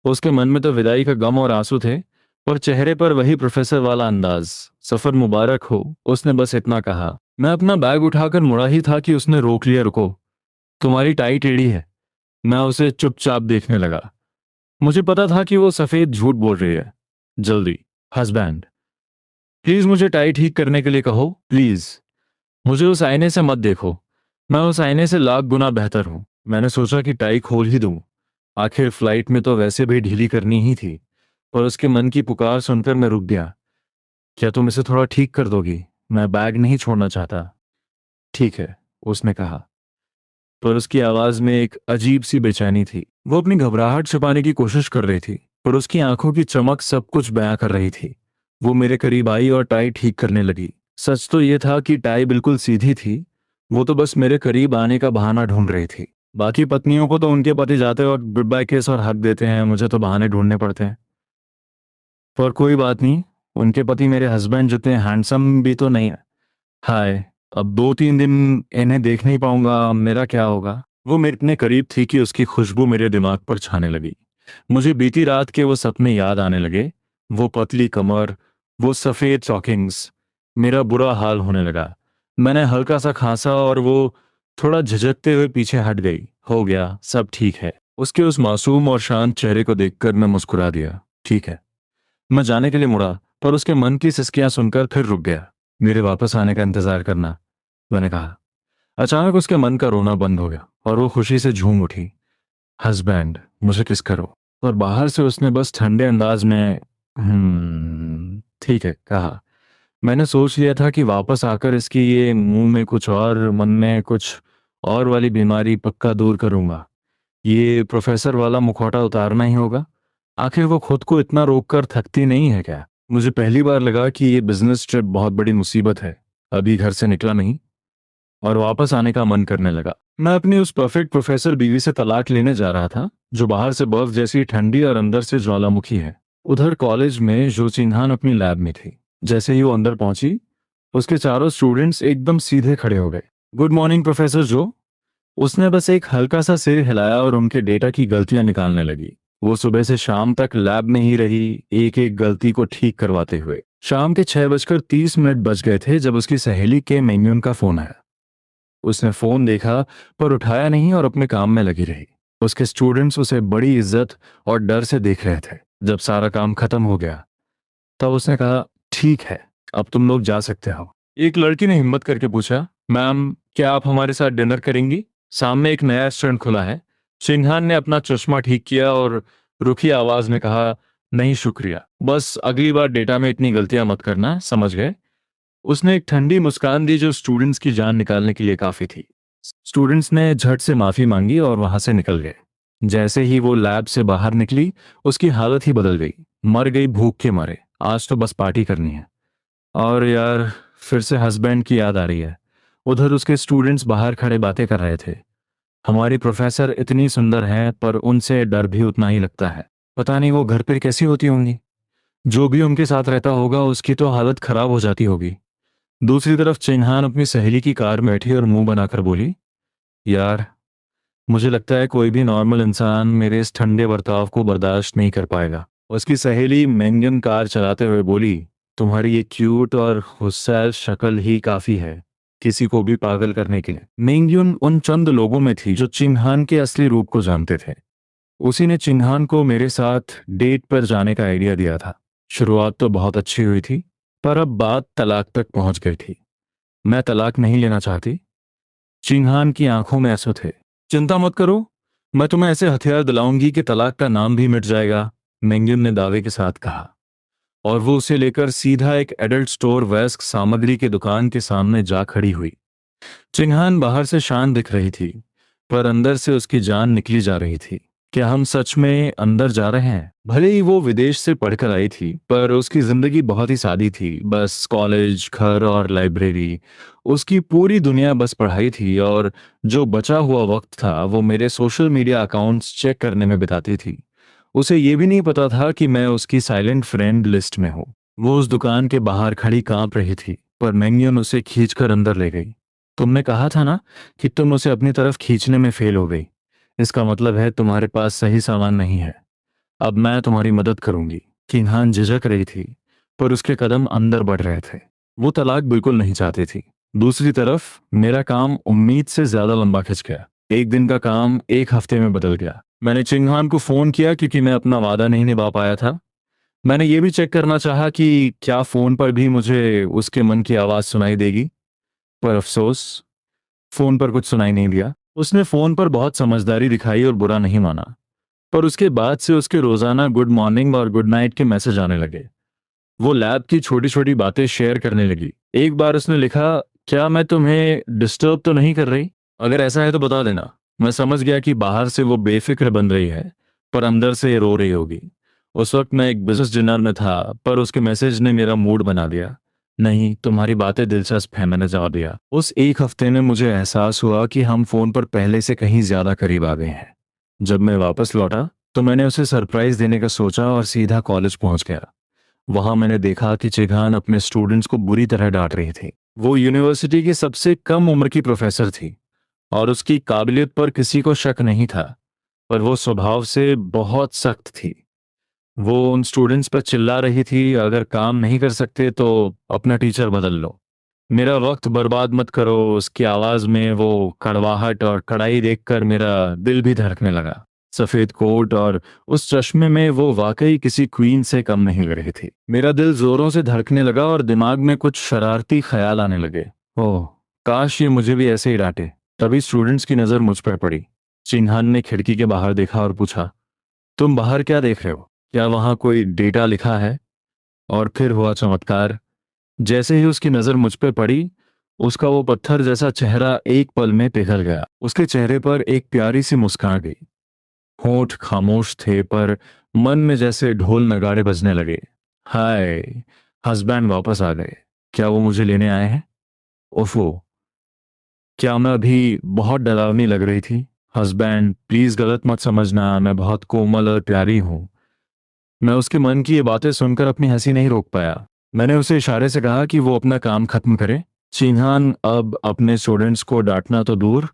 उसके मन में तो विदाई का गम और आंसू थे, पर चेहरे पर वही प्रोफेसर वाला अंदाज। सफर मुबारक हो, उसने बस इतना कहा। मैं अपना बैग उठाकर मुड़ा ही था कि उसने रोक लिया। रुको, तुम्हारी टाई टेढ़ी है। मैं उसे चुपचाप देखने लगा। मुझे पता था कि वो सफेद झूठ बोल रही है। जल्दी, हस्बैंड, प्लीज मुझे टाई ठीक करने के लिए कहो, प्लीज। मुझे उस आईने से मत देखो। मैं उस आईने से लाख गुना बेहतर हूं। मैंने सोचा कि टाई खोल ही दूं। आखिर फ्लाइट में तो वैसे भी ढीली करनी ही थी। पर उसके मन की पुकार सुनकर मैं रुक गया। क्या तुम इसे थोड़ा ठीक कर दोगी? मैं बैग नहीं छोड़ना चाहता। ठीक है, उसने कहा। पर उसकी आवाज में एक अजीब सी बेचैनी थी। वो अपनी घबराहट छिपाने की कोशिश कर रही थी, पर उसकी आंखों की चमक सब कुछ बयां कर रही थी। वो मेरे करीब आई और टाई ठीक करने लगी। सच तो ये था कि टाई बिल्कुल सीधी थी। वो तो बस मेरे करीब आने का बहाना ढूंढ रही थी। बाकी पत्नियों को तो उनके पति जाते वक्त गुड बाय किस और हक देते हैं, मुझे तो बहाने ढूंढने पड़ते हैं। पर कोई बात नहीं, उनके पति मेरे हस्बैंड जितने हैंडसम भी तो नहीं है। हाय, अब 2-3 दिन इन्हें देख नहीं पाऊंगा, मेरा क्या होगा। वो मेरे इतने करीब थी कि उसकी खुशबू मेरे दिमाग पर छाने लगी। मुझे बीती रात के वो सपने याद आने लगे। वो पतली कमर, वो सफेद चॉकिंग्स। मेरा बुरा हाल होने लगा। मैंने हल्का सा खांसा और वो थोड़ा झिझकते हुए पीछे हट गई। हो गया, सब ठीक है। उसके उस मासूम और शांत चेहरे को देखकर मैं मुस्कुरा दिया। ठीक है। मैं जाने के लिए मुड़ा, पर उसके मन की सिसकियां सुनकर फिर रुक गया। मेरे वापस आने का इंतजार करना, मैंने कहा। अचानक उसके मन का रोना बंद हो गया और वो खुशी से झूम उठी। हस्बैंड, मुझे किस करो। और बाहर से उसने बस ठंडे अंदाज में ठीक है कहा। मैंने सोच लिया था कि वापस आकर इसकी ये मुंह में कुछ और मन में कुछ और वाली बीमारी पक्का दूर करूंगा। ये प्रोफेसर वाला मुखौटा उतारना ही होगा। आखिर वो खुद को इतना रोक कर थकती नहीं है क्या। मुझे पहली बार लगा कि ये बिजनेस ट्रिप बहुत बड़ी मुसीबत है। अभी घर से निकला नहीं और वापस आने का मन करने लगा। मैं अपनी उस परफेक्ट प्रोफेसर बीवी से तलाक लेने जा रहा था, जो बाहर से बर्फ जैसी ठंडी और अंदर से ज्वालामुखी है। उधर कॉलेज में जो चिन्हान अपनी लैब में थी। जैसे ही वो अंदर पहुंची, उसके चारों स्टूडेंट्स एकदम सीधे खड़े हो गए। गुड मॉर्निंग प्रोफेसर जो। उसने बस एक हल्का सा सिर हिलाया और उनके डेटा की गलतियां निकालने लगी। वो सुबह से शाम तक लैब में ही रही, एक एक गलती को ठीक करवाते हुए। शाम के 6:30 बज गए थे जब उसकी सहेली के मेन्यून का फोन आया। उसने फोन देखा, पर उठाया नहीं और अपने काम में लगी रही। उसके स्टूडेंट्स उसे बड़ी इज्जत और डर से देख रहे थे। जब सारा काम खत्म हो गया, तब उसने कहा, ठीक है, अब तुम लोग जा सकते हो। एक लड़की ने हिम्मत करके पूछा, मैम, क्या आप हमारे साथ डिनर करेंगी? सामने एक नया रेस्टोरेंट खुला है। सिंघान ने अपना चश्मा ठीक किया और रुखी आवाज में कहा, नहीं शुक्रिया, बस अगली बार डेटा में इतनी गलतियां मत करना, समझ गए? उसने एक ठंडी मुस्कान दी जो स्टूडेंट्स की जान निकालने के लिए काफी थी। स्टूडेंट्स ने झट से माफी मांगी और वहां से निकल गए। जैसे ही वो लैब से बाहर निकली, उसकी हालत ही बदल गई। मर गई भूख के मारे। आज तो बस पार्टी करनी है। और यार, फिर से हस्बैंड की याद आ रही है। उधर उसके स्टूडेंट्स बाहर खड़े बातें कर रहे थे। हमारी प्रोफेसर इतनी सुंदर है, पर उनसे डर भी उतना ही लगता है। पता नहीं वो घर पे कैसी होती होंगी। जो भी उनके साथ रहता होगा उसकी तो हालत खराब हो जाती होगी। दूसरी तरफ चिन्हान अपनी सहेली की कार में बैठी और मुंह बनाकर बोली, यार, मुझे लगता है कोई भी नॉर्मल इंसान मेरे इस ठंडे बर्ताव को बर्दाश्त नहीं कर पाएगा। उसकी सहेली मेंगन कार चलाते हुए बोली, तुम्हारी ये क्यूट और हुस्सैल शक्ल ही काफी है किसी को भी पागल करने के लिए। मेंगन उन चंद लोगों में थी जो चिन्हान के असली रूप को जानते थे। उसी ने चिन्हान को मेरे साथ डेट पर जाने का आइडिया दिया था। शुरुआत तो बहुत अच्छी हुई थी, पर अब बात तलाक तक पहुंच गई थी। मैं तलाक नहीं लेना चाहती। चिन्हान की आंखों में आंसू थे। चिंता मत करो, मैं तुम्हें ऐसे हथियार दिलाऊंगी कि तलाक का नाम भी मिट जाएगा, मेंगन ने दावे के साथ कहा। और वो उसे लेकर सीधा एक एडल्ट स्टोर वयस्क सामग्री की दुकान के सामने जा खड़ी हुई। चिन्हान बाहर से शांत दिख रही थी, पर अंदर से उसकी जान निकली जा रही थी। क्या हम सच में अंदर जा रहे हैं? भले ही वो विदेश से पढ़कर आई थी, पर उसकी जिंदगी बहुत ही सादी थी। बस कॉलेज, घर और लाइब्रेरी। उसकी पूरी दुनिया बस पढ़ाई थी, और जो बचा हुआ वक्त था वो मेरे सोशल मीडिया अकाउंट्स चेक करने में बिताती थी। उसे ये भी नहीं पता था कि मैं उसकी साइलेंट फ्रेंड लिस्ट में हूँ। वो उस दुकान के बाहर खड़ी कांप रही थी, पर मैंगियन उसे खींचकर अंदर ले गई। तुमने कहा था ना कि तुम उसे अपनी तरफ खींचने में फेल हो गई। इसका मतलब है तुम्हारे पास सही सामान नहीं है। अब मैं तुम्हारी मदद करूंगी। किन्हान झिझक रही थी, पर उसके कदम अंदर बढ़ रहे थे। वो तलाक बिल्कुल नहीं चाहती थी। दूसरी तरफ मेरा काम उम्मीद से ज्यादा लंबा खिंच गया। एक दिन का काम एक हफ्ते में बदल गया। मैंने चिन्हान को फोन किया क्योंकि मैं अपना वादा नहीं निभा पाया था। मैंने ये भी चेक करना चाहा कि क्या फोन पर भी मुझे उसके मन की आवाज सुनाई देगी, पर अफसोस, फोन पर कुछ सुनाई नहीं दिया। उसने फोन पर बहुत समझदारी दिखाई और बुरा नहीं माना, पर उसके बाद से उसके रोजाना गुड मॉर्निंग और गुड नाइट के मैसेज आने लगे। वो लैब की छोटी छोटी बातें शेयर करने लगी। एक बार उसने लिखा, क्या मैं तुम्हें डिस्टर्ब तो नहीं कर रही? अगर ऐसा है तो बता देना। मैं समझ गया कि बाहर से वो बेफिक्र बन रही है, पर अंदर से रो रही होगी। उस वक्त मैं एक बिजनेस डिनर में था, पर उसके मैसेज ने मेरा मूड बना दिया। नहीं, तुम्हारी बातें दिलचस्प है, मैंने जवाब दिया। उस एक हफ्ते में मुझे एहसास हुआ कि हम फोन पर पहले से कहीं ज्यादा करीब आ गए हैं। जब मैं वापस लौटा तो मैंने उसे सरप्राइज देने का सोचा और सीधा कॉलेज पहुंच गया। वहां मैंने देखा कि चिघान अपने स्टूडेंट्स को बुरी तरह डांट रही थी। वो यूनिवर्सिटी की सबसे कम उम्र की प्रोफेसर थी और उसकी काबिलियत पर किसी को शक नहीं था, पर वो स्वभाव से बहुत सख्त थी। वो उन स्टूडेंट्स पर चिल्ला रही थी, अगर काम नहीं कर सकते तो अपना टीचर बदल लो, मेरा वक्त बर्बाद मत करो। उसकी आवाज में वो कड़वाहट और कड़ाई देखकर मेरा दिल भी धड़कने लगा। सफेद कोट और उस चश्मे में वो वाकई किसी क्वीन से कम नहीं लग रही थी। मेरा दिल जोरों से धड़कने लगा और दिमाग में कुछ शरारती ख्याल आने लगे। ओह, काश ये मुझे भी ऐसे ही डांटे। तभी स्टूडेंट्स की नजर मुझ पर पड़ी। चिन्हान ने खिड़की के बाहर देखा और पूछा, तुम बाहर क्या देख रहे हो? क्या वहां कोई डेटा लिखा है? और फिर हुआ चमत्कार। जैसे ही उसकी नजर मुझ पे पड़ी, उसका वो पत्थर जैसा चेहरा एक पल में पिघल गया। उसके चेहरे पर एक प्यारी सी मुस्कान गई। होंठ खामोश थे, पर मन में जैसे ढोल नगाड़े बजने लगे। हाय, हस्बैंड वापस आ गए। क्या वो मुझे लेने आए हैं? ओफो, क्या मैं अभी बहुत डरावनी लग रही थी? हस्बैंड, प्लीज गलत मत समझना, मैं बहुत कोमल और प्यारी हूँ। मैं उसके मन की ये बातें सुनकर अपनी हंसी नहीं रोक पाया। मैंने उसे इशारे से कहा कि वो अपना काम खत्म करे। चिन्हान अब अपने स्टूडेंट्स को डांटना तो दूर,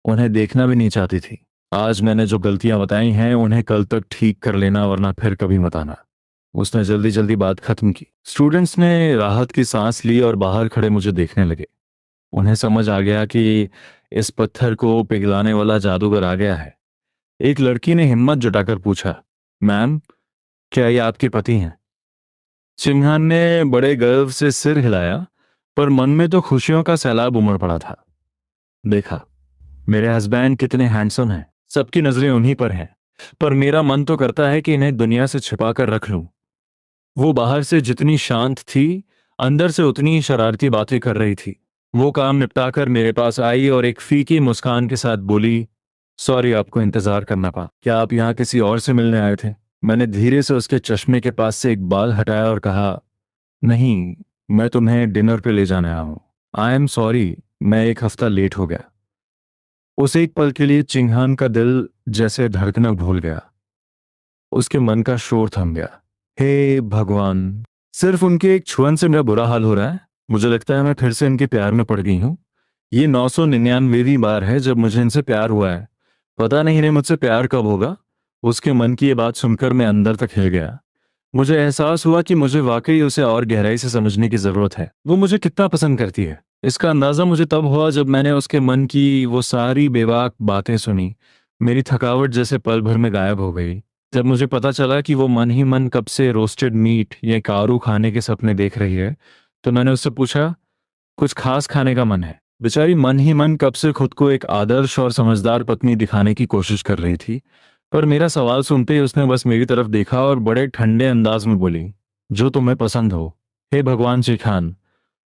उन्हें देखना भी नहीं चाहती थी। आज मैंने जो गलतियां बताई हैं उन्हें कल तक ठीक कर लेना, वरना फिर कभी मत आना। उसने जल्दी जल्दी बात खत्म की। स्टूडेंट्स ने राहत की सांस ली और बाहर खड़े मुझे देखने लगे। उन्हें समझ आ गया कि इस पत्थर को पिघलाने वाला जादूगर आ गया है। एक लड़की ने हिम्मत जुटाकर पूछा, मैम, क्या ये आपके पति हैं? सिम्हान ने बड़े गर्व से सिर हिलाया, पर मन में तो खुशियों का सैलाब उमड़ पड़ा था। देखा, मेरे हस्बैंड कितने हैंडसम हैं। सबकी नजरें उन्हीं पर हैं, पर मेरा मन तो करता है कि इन्हें दुनिया से छिपा कर रख लूं। वो बाहर से जितनी शांत थी, अंदर से उतनी ही शरारती बातें कर रही थी। वो काम निपटाकर मेरे पास आई और एक फीकी मुस्कान के साथ बोली, सॉरी आपको इंतजार करना पड़ा। क्या आप यहाँ किसी और से मिलने आए थे? मैंने धीरे से उसके चश्मे के पास से एक बाल हटाया और कहा, नहीं, मैं तुम्हें डिनर पे ले जाने आया हूँ। आई एम सॉरी, मैं एक हफ्ता लेट हो गया। उस एक पल के लिए चिंगहान का दिल जैसे धड़कना भूल गया। उसके मन का शोर थम गया। हे भगवान, सिर्फ उनके एक छुअन से मेरा बुरा हाल हो रहा है। मुझे लगता है मैं फिर से इनके प्यार में पड़ गई हूँ। ये 999वीं बार है जब मुझे इनसे प्यार हुआ है। पता नहीं इन्हें मुझसे प्यार कब होगा। उसके मन की ये बात सुनकर मैं अंदर तक हिल गया। मुझे एहसास हुआ कि मुझे वाकई उसे और गहराई से समझने की जरूरत है। वो मुझे कितना पसंद करती है, इसका अंदाजा मुझे तब हुआ जब मैंने उसके मन की वो सारी बेबाक बातें सुनी। मेरी थकावट जैसे पल भर में गायब हो गई। जब मुझे पता चला कि वो मन ही मन कब से रोस्टेड मीट या कारू खाने के सपने देख रही है, तो मैंने उससे पूछा, कुछ खास खाने का मन है? बेचारी मन ही मन कब से खुद को एक आदर्श और समझदार पत्नी दिखाने की कोशिश कर रही थी, पर मेरा सवाल सुनते ही उसने बस मेरी तरफ देखा और बड़े ठंडे अंदाज में बोली, जो तुम्हें पसंद हो। हे भगवान श्री खान,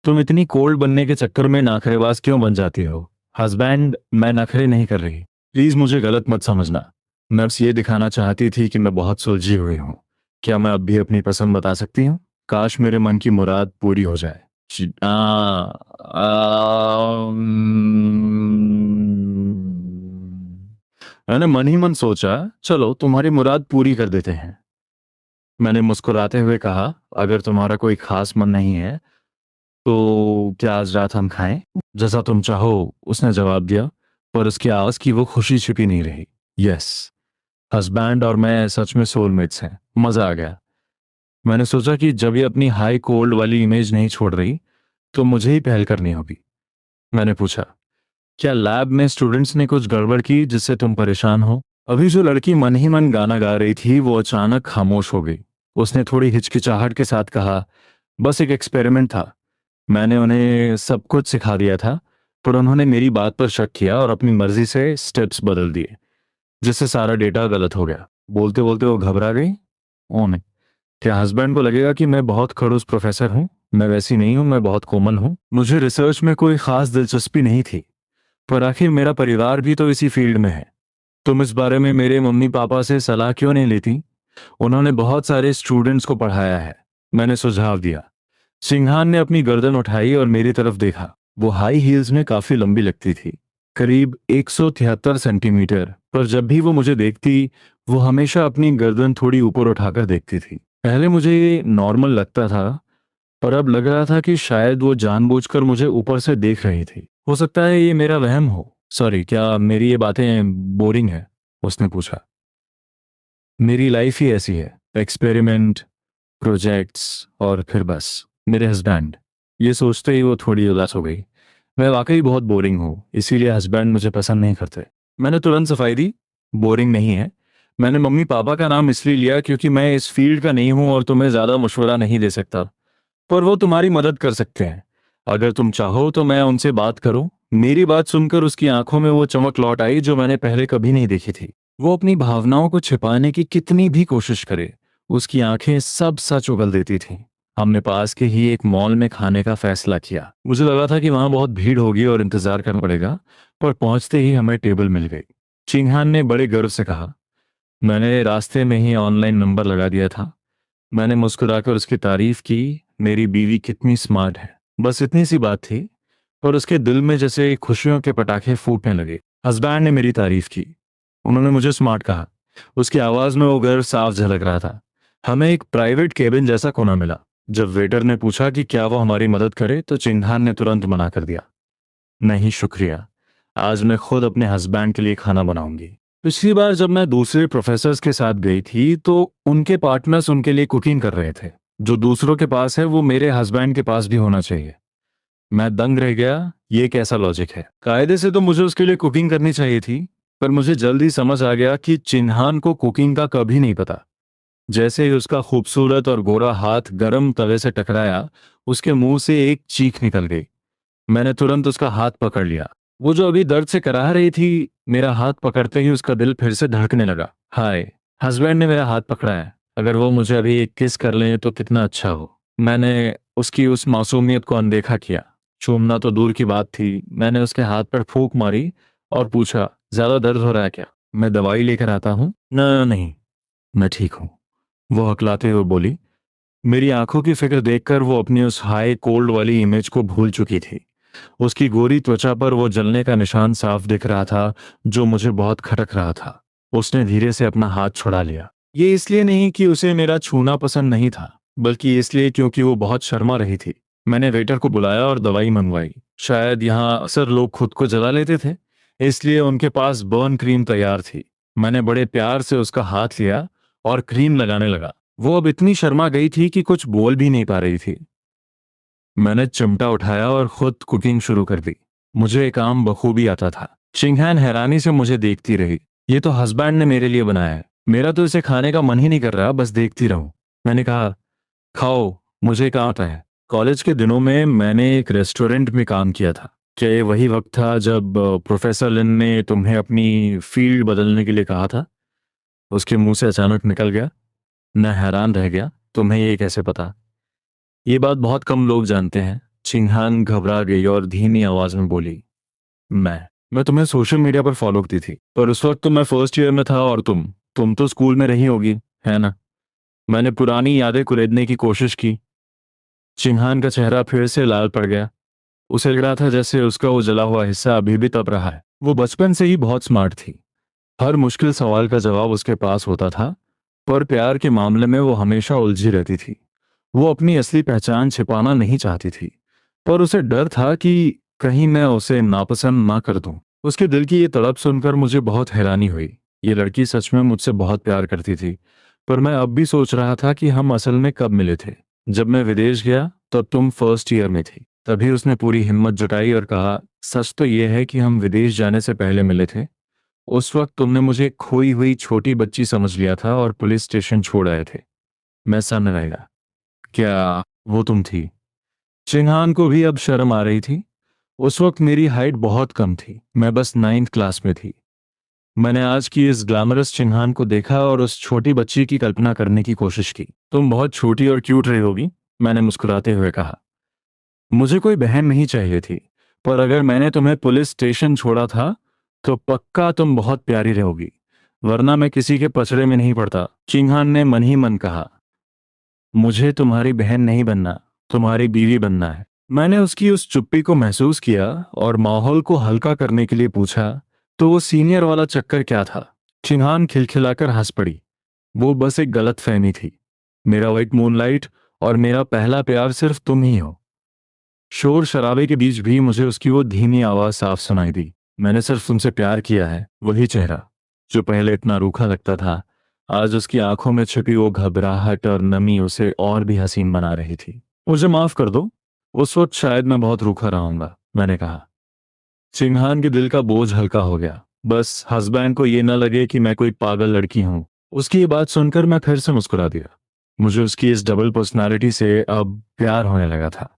तुम इतनी कोल्ड बनने के चक्कर में नाखरेबाज क्यों बन जाती हो? हस्बैंड, मैं नखरे नहीं कर रही, प्लीज मुझे गलत मत समझना। मैं बस ये दिखाना चाहती थी कि मैं बहुत सुलझी हुई हूँ। क्या मैं अब भी अपनी पसंद बता सकती हूँ? काश मेरे मन की मुराद पूरी हो जाए। मैंने मन ही मन सोचा, चलो तुम्हारी मुराद पूरी कर देते हैं। मैंने मुस्कुराते हुए कहा, अगर तुम्हारा कोई खास मन नहीं है तो क्या आज रात हम खाएं? जैसा तुम चाहो, उसने जवाब दिया, पर उसकी आवाज की वो खुशी छिपी नहीं रही। यस, हस्बैंड और मैं सच में सोलमेट्स हैं। मजा आ गया। मैंने सोचा कि जब ये अपनी हाई कोल्ड वाली इमेज नहीं छोड़ रही, तो मुझे ही पहल करनी होगी। मैंने पूछा, क्या लैब में स्टूडेंट्स ने कुछ गड़बड़ की जिससे तुम परेशान हो? अभी जो लड़की मन ही मन गाना गा रही थी वो अचानक खामोश हो गई। उसने थोड़ी हिचकिचाहट के साथ कहा, बस एक एक्सपेरिमेंट था। मैंने उन्हें सब कुछ सिखा दिया था, पर उन्होंने मेरी बात पर शक किया और अपनी मर्जी से स्टेप्स बदल दिए, जिससे सारा डेटा गलत हो गया। बोलते बोलते वो घबरा गई। ओ नहीं, क्या हस्बैंड को लगेगा कि मैं बहुत खड़ूस प्रोफेसर हूँ? मैं वैसी नहीं हूँ, मैं बहुत कोमल हूँ। मुझे रिसर्च में कोई खास दिलचस्पी नहीं थी, पर आखिर मेरा परिवार भी तो इसी फील्ड में है। तुम इस बारे में मेरे मम्मी पापा से सलाह क्यों नहीं लेती? उन्होंने बहुत सारे स्टूडेंट्स को पढ़ाया है, मैंने सुझाव दिया। सिंघान ने अपनी गर्दन उठाई और मेरी तरफ देखा। वो हाई हील्स में काफी लंबी लगती थी, करीब 173 सेंटीमीटर, पर जब भी वो मुझे देखती वो हमेशा अपनी गर्दन थोड़ी ऊपर उठाकर देखती थी। पहले मुझे ये नॉर्मल लगता था, पर अब लग रहा था कि शायद वो जानबूझकर मुझे ऊपर से देख रही थी। हो सकता है ये मेरा वहम हो। सॉरी, क्या मेरी ये बातें बोरिंग है? उसने पूछा। मेरी लाइफ ही ऐसी है, एक्सपेरिमेंट, प्रोजेक्ट्स और फिर बस मेरे हस्बैंड। ये सोचते ही वो थोड़ी उदास हो गई। मैं वाकई बहुत बोरिंग हूँ, इसीलिए हस्बैंड मुझे पसंद नहीं करते। मैंने तुरंत सफाई दी, बोरिंग नहीं है। मैंने मम्मी पापा का नाम इसलिए लिया क्योंकि मैं इस फील्ड का नहीं हूँ और तुम्हें ज़्यादा मशवरा नहीं दे सकता, पर वो तुम्हारी मदद कर सकते हैं। अगर तुम चाहो तो मैं उनसे बात करूं। मेरी बात सुनकर उसकी आंखों में वो चमक लौट आई जो मैंने पहले कभी नहीं देखी थी। वो अपनी भावनाओं को छिपाने की कितनी भी कोशिश करे, उसकी आंखें सब सच उगल देती थीं। हमने पास के ही एक मॉल में खाने का फैसला किया। मुझे लगा था कि वहां बहुत भीड़ होगी और इंतजार करना पड़ेगा, पर पहुंचते ही हमें टेबल मिल गई। चिंगहान ने बड़े गर्व से कहा। मैंने रास्ते में ही ऑनलाइन नंबर लगा दिया था। मैंने मुस्कुराकर उसकी तारीफ की। मेरी बीवी कितनी स्मार्ट है, बस इतनी सी बात थी, पर उसके दिल में जैसे खुशियों के पटाखे फूटने लगे। हस्बैंड ने मेरी तारीफ की। उन्होंने मुझे स्मार्ट कहा। उसकी आवाज में वो गर्व साफ झलक रहा था। हमें एक प्राइवेट केबिन जैसा कोना मिला। जब वेटर ने पूछा कि क्या वो हमारी मदद करे तो चिन्हान ने तुरंत मना कर दिया। नहीं शुक्रिया, आज मैं खुद अपने हस्बैंड के लिए खाना बनाऊंगी। पिछली बार जब मैं दूसरे प्रोफेसर्स के साथ गई थी तो उनके पार्टनर्स उनके लिए कुकिंग कर रहे थे। जो दूसरों के पास है वो मेरे हस्बैंड के पास भी होना चाहिए। मैं दंग रह गया, ये कैसा लॉजिक है? कायदे से तो मुझे उसके लिए कुकिंग करनी चाहिए थी, पर मुझे जल्दी समझ आ गया कि चिन्हान को कुकिंग का कभी नहीं पता। जैसे ही उसका खूबसूरत और गोरा हाथ गरम तवे से टकराया, उसके मुंह से एक चीख निकल गई। मैंने तुरंत उसका हाथ पकड़ लिया। वो जो अभी दर्द से कराह रही थी, मेरा हाथ पकड़ते ही उसका दिल फिर से धड़कने लगा। हाय, हस्बैंड ने मेरा हाथ पकड़ा है। अगर वो मुझे अभी एक किस कर ले तो कितना अच्छा हो। मैंने उसकी उस मासूमियत को अनदेखा किया। चूमना तो दूर की बात थी। मैंने उसके हाथ पर फूंक मारी और पूछा, ज्यादा दर्द हो रहा है क्या? मैं दवाई लेकर आता हूँ। न नहीं, मैं ठीक हूँ, वो हकलाते हुए बोली। मेरी आंखों की फिक्र देखकर वो अपनी उस हाई कोल्ड वाली इमेज को भूल चुकी थी। उसकी गोरी त्वचा पर वो जलने का निशान साफ दिख रहा था, जो मुझे बहुत खटक रहा था। उसने धीरे से अपना हाथ छुड़ा लिया। ये इसलिए नहीं कि उसे मेरा छूना पसंद नहीं था, बल्कि इसलिए क्योंकि वो बहुत शर्मा रही थी। मैंने वेटर को बुलाया और दवाई मंगवाई। शायद यहाँ अक्सर लोग खुद को जला लेते थे, इसलिए उनके पास बर्न क्रीम तैयार थी। मैंने बड़े प्यार से उसका हाथ लिया और क्रीम लगाने लगा। वो अब इतनी शर्मा गई थी कि कुछ बोल भी नहीं पा रही थी। मैंने चिमटा उठाया और खुद कुकिंग शुरू कर दी। मुझे ये काम बखूबी आता था। चिंगहान हैरानी से मुझे देखती रही। ये तो हस्बैंड ने मेरे लिए बनाया है, मेरा तो इसे खाने का मन ही नहीं कर रहा, बस देखती रहूं। मैंने कहा, खाओ, मुझे कहाँ आता है। कॉलेज के दिनों में मैंने एक रेस्टोरेंट में काम किया था। क्या ये वही वक्त था जब प्रोफेसर लिन ने तुम्हें अपनी फील्ड बदलने के लिए कहा था? उसके मुंह से अचानक निकल गया। मैं हैरान रह गया, तुम्हें ये कैसे पता? ये बात बहुत कम लोग जानते हैं। चिंगहान घबरा गई और धीमी आवाज में बोली, मैं तुम्हें सोशल मीडिया पर फॉलो की थी, पर उस वक्त तो मैं फर्स्ट ईयर में था और तुम तो स्कूल में रही होगी, है ना? मैंने पुरानी यादें कुरेदने की कोशिश की। चिंगहान का चेहरा फिर से लाल पड़ गया। उसे लग रहा था जैसे उसका वो जला हुआ हिस्सा अभी भी तप रहा है। वो बचपन से ही बहुत स्मार्ट थी। हर मुश्किल सवाल का जवाब उसके पास होता था, पर प्यार के मामले में वो हमेशा उलझी रहती थी। वो अपनी असली पहचान छिपाना नहीं चाहती थी, पर उसे डर था कि कहीं मैं उसे नापसंद ना कर दूं। उसके दिल की ये तड़प सुनकर मुझे बहुत हैरानी हुई। ये लड़की सच में मुझसे बहुत प्यार करती थी, पर मैं अब भी सोच रहा था कि हम असल में कब मिले थे। जब मैं विदेश गया तब तुम फर्स्ट ईयर में थी। तभी उसने पूरी हिम्मत जुटाई और कहा, सच तो ये है कि हम विदेश जाने से पहले मिले थे। उस वक्त तुमने मुझे खोई हुई छोटी बच्ची समझ लिया था और पुलिस स्टेशन छोड़ आए थे। मैं सन रहेगा। क्या वो तुम थी? चिन्हान को भी अब शर्म आ रही थी। उस वक्त मेरी हाइट बहुत कम थी, मैं बस 9th क्लास में थी। मैंने आज की इस ग्लैमरस चिन्हान को देखा और उस छोटी बच्ची की कल्पना करने की कोशिश की। तुम बहुत छोटी और क्यूट रही होगी, मैंने मुस्कुराते हुए कहा। मुझे कोई बहन नहीं चाहिए थी, पर अगर मैंने तुम्हें पुलिस स्टेशन छोड़ा था तो पक्का तुम बहुत प्यारी रहोगी, वरना मैं किसी के पचड़े में नहीं पड़ता। चिंगहान ने मन ही मन कहा। मुझे तुम्हारी बहन नहीं बनना, तुम्हारी बीवी बनना है। मैंने उसकी उस चुप्पी को महसूस किया और माहौल को हल्का करने के लिए पूछा, तो वो सीनियर वाला चक्कर क्या था? चिंगहान खिलखिलाकर हंस पड़ी। वो बस एक गलत फहमी थी। मेरा वाइट मूनलाइट और मेरा पहला प्यार सिर्फ तुम ही हो। शोर शराबे के बीच भी मुझे उसकी वो धीमी आवाज साफ सुनाई दी। मैंने सिर्फ तुमसे प्यार किया है। वही चेहरा जो पहले इतना रूखा लगता था, आज उसकी आंखों में छिपी वो घबराहट और नमी उसे और भी हसीन बना रही थी। मुझे माफ कर दो, उस वक्त शायद मैं बहुत रूखा रहूंगा, मैंने कहा। सिंघान के दिल का बोझ हल्का हो गया। बस हस्बैंड को ये न लगे कि मैं कोई पागल लड़की हूं। उसकी ये बात सुनकर मैं फिर से मुस्कुरा दिया। मुझे उसकी इस डबल पर्सनालिटी से अब प्यार होने लगा था।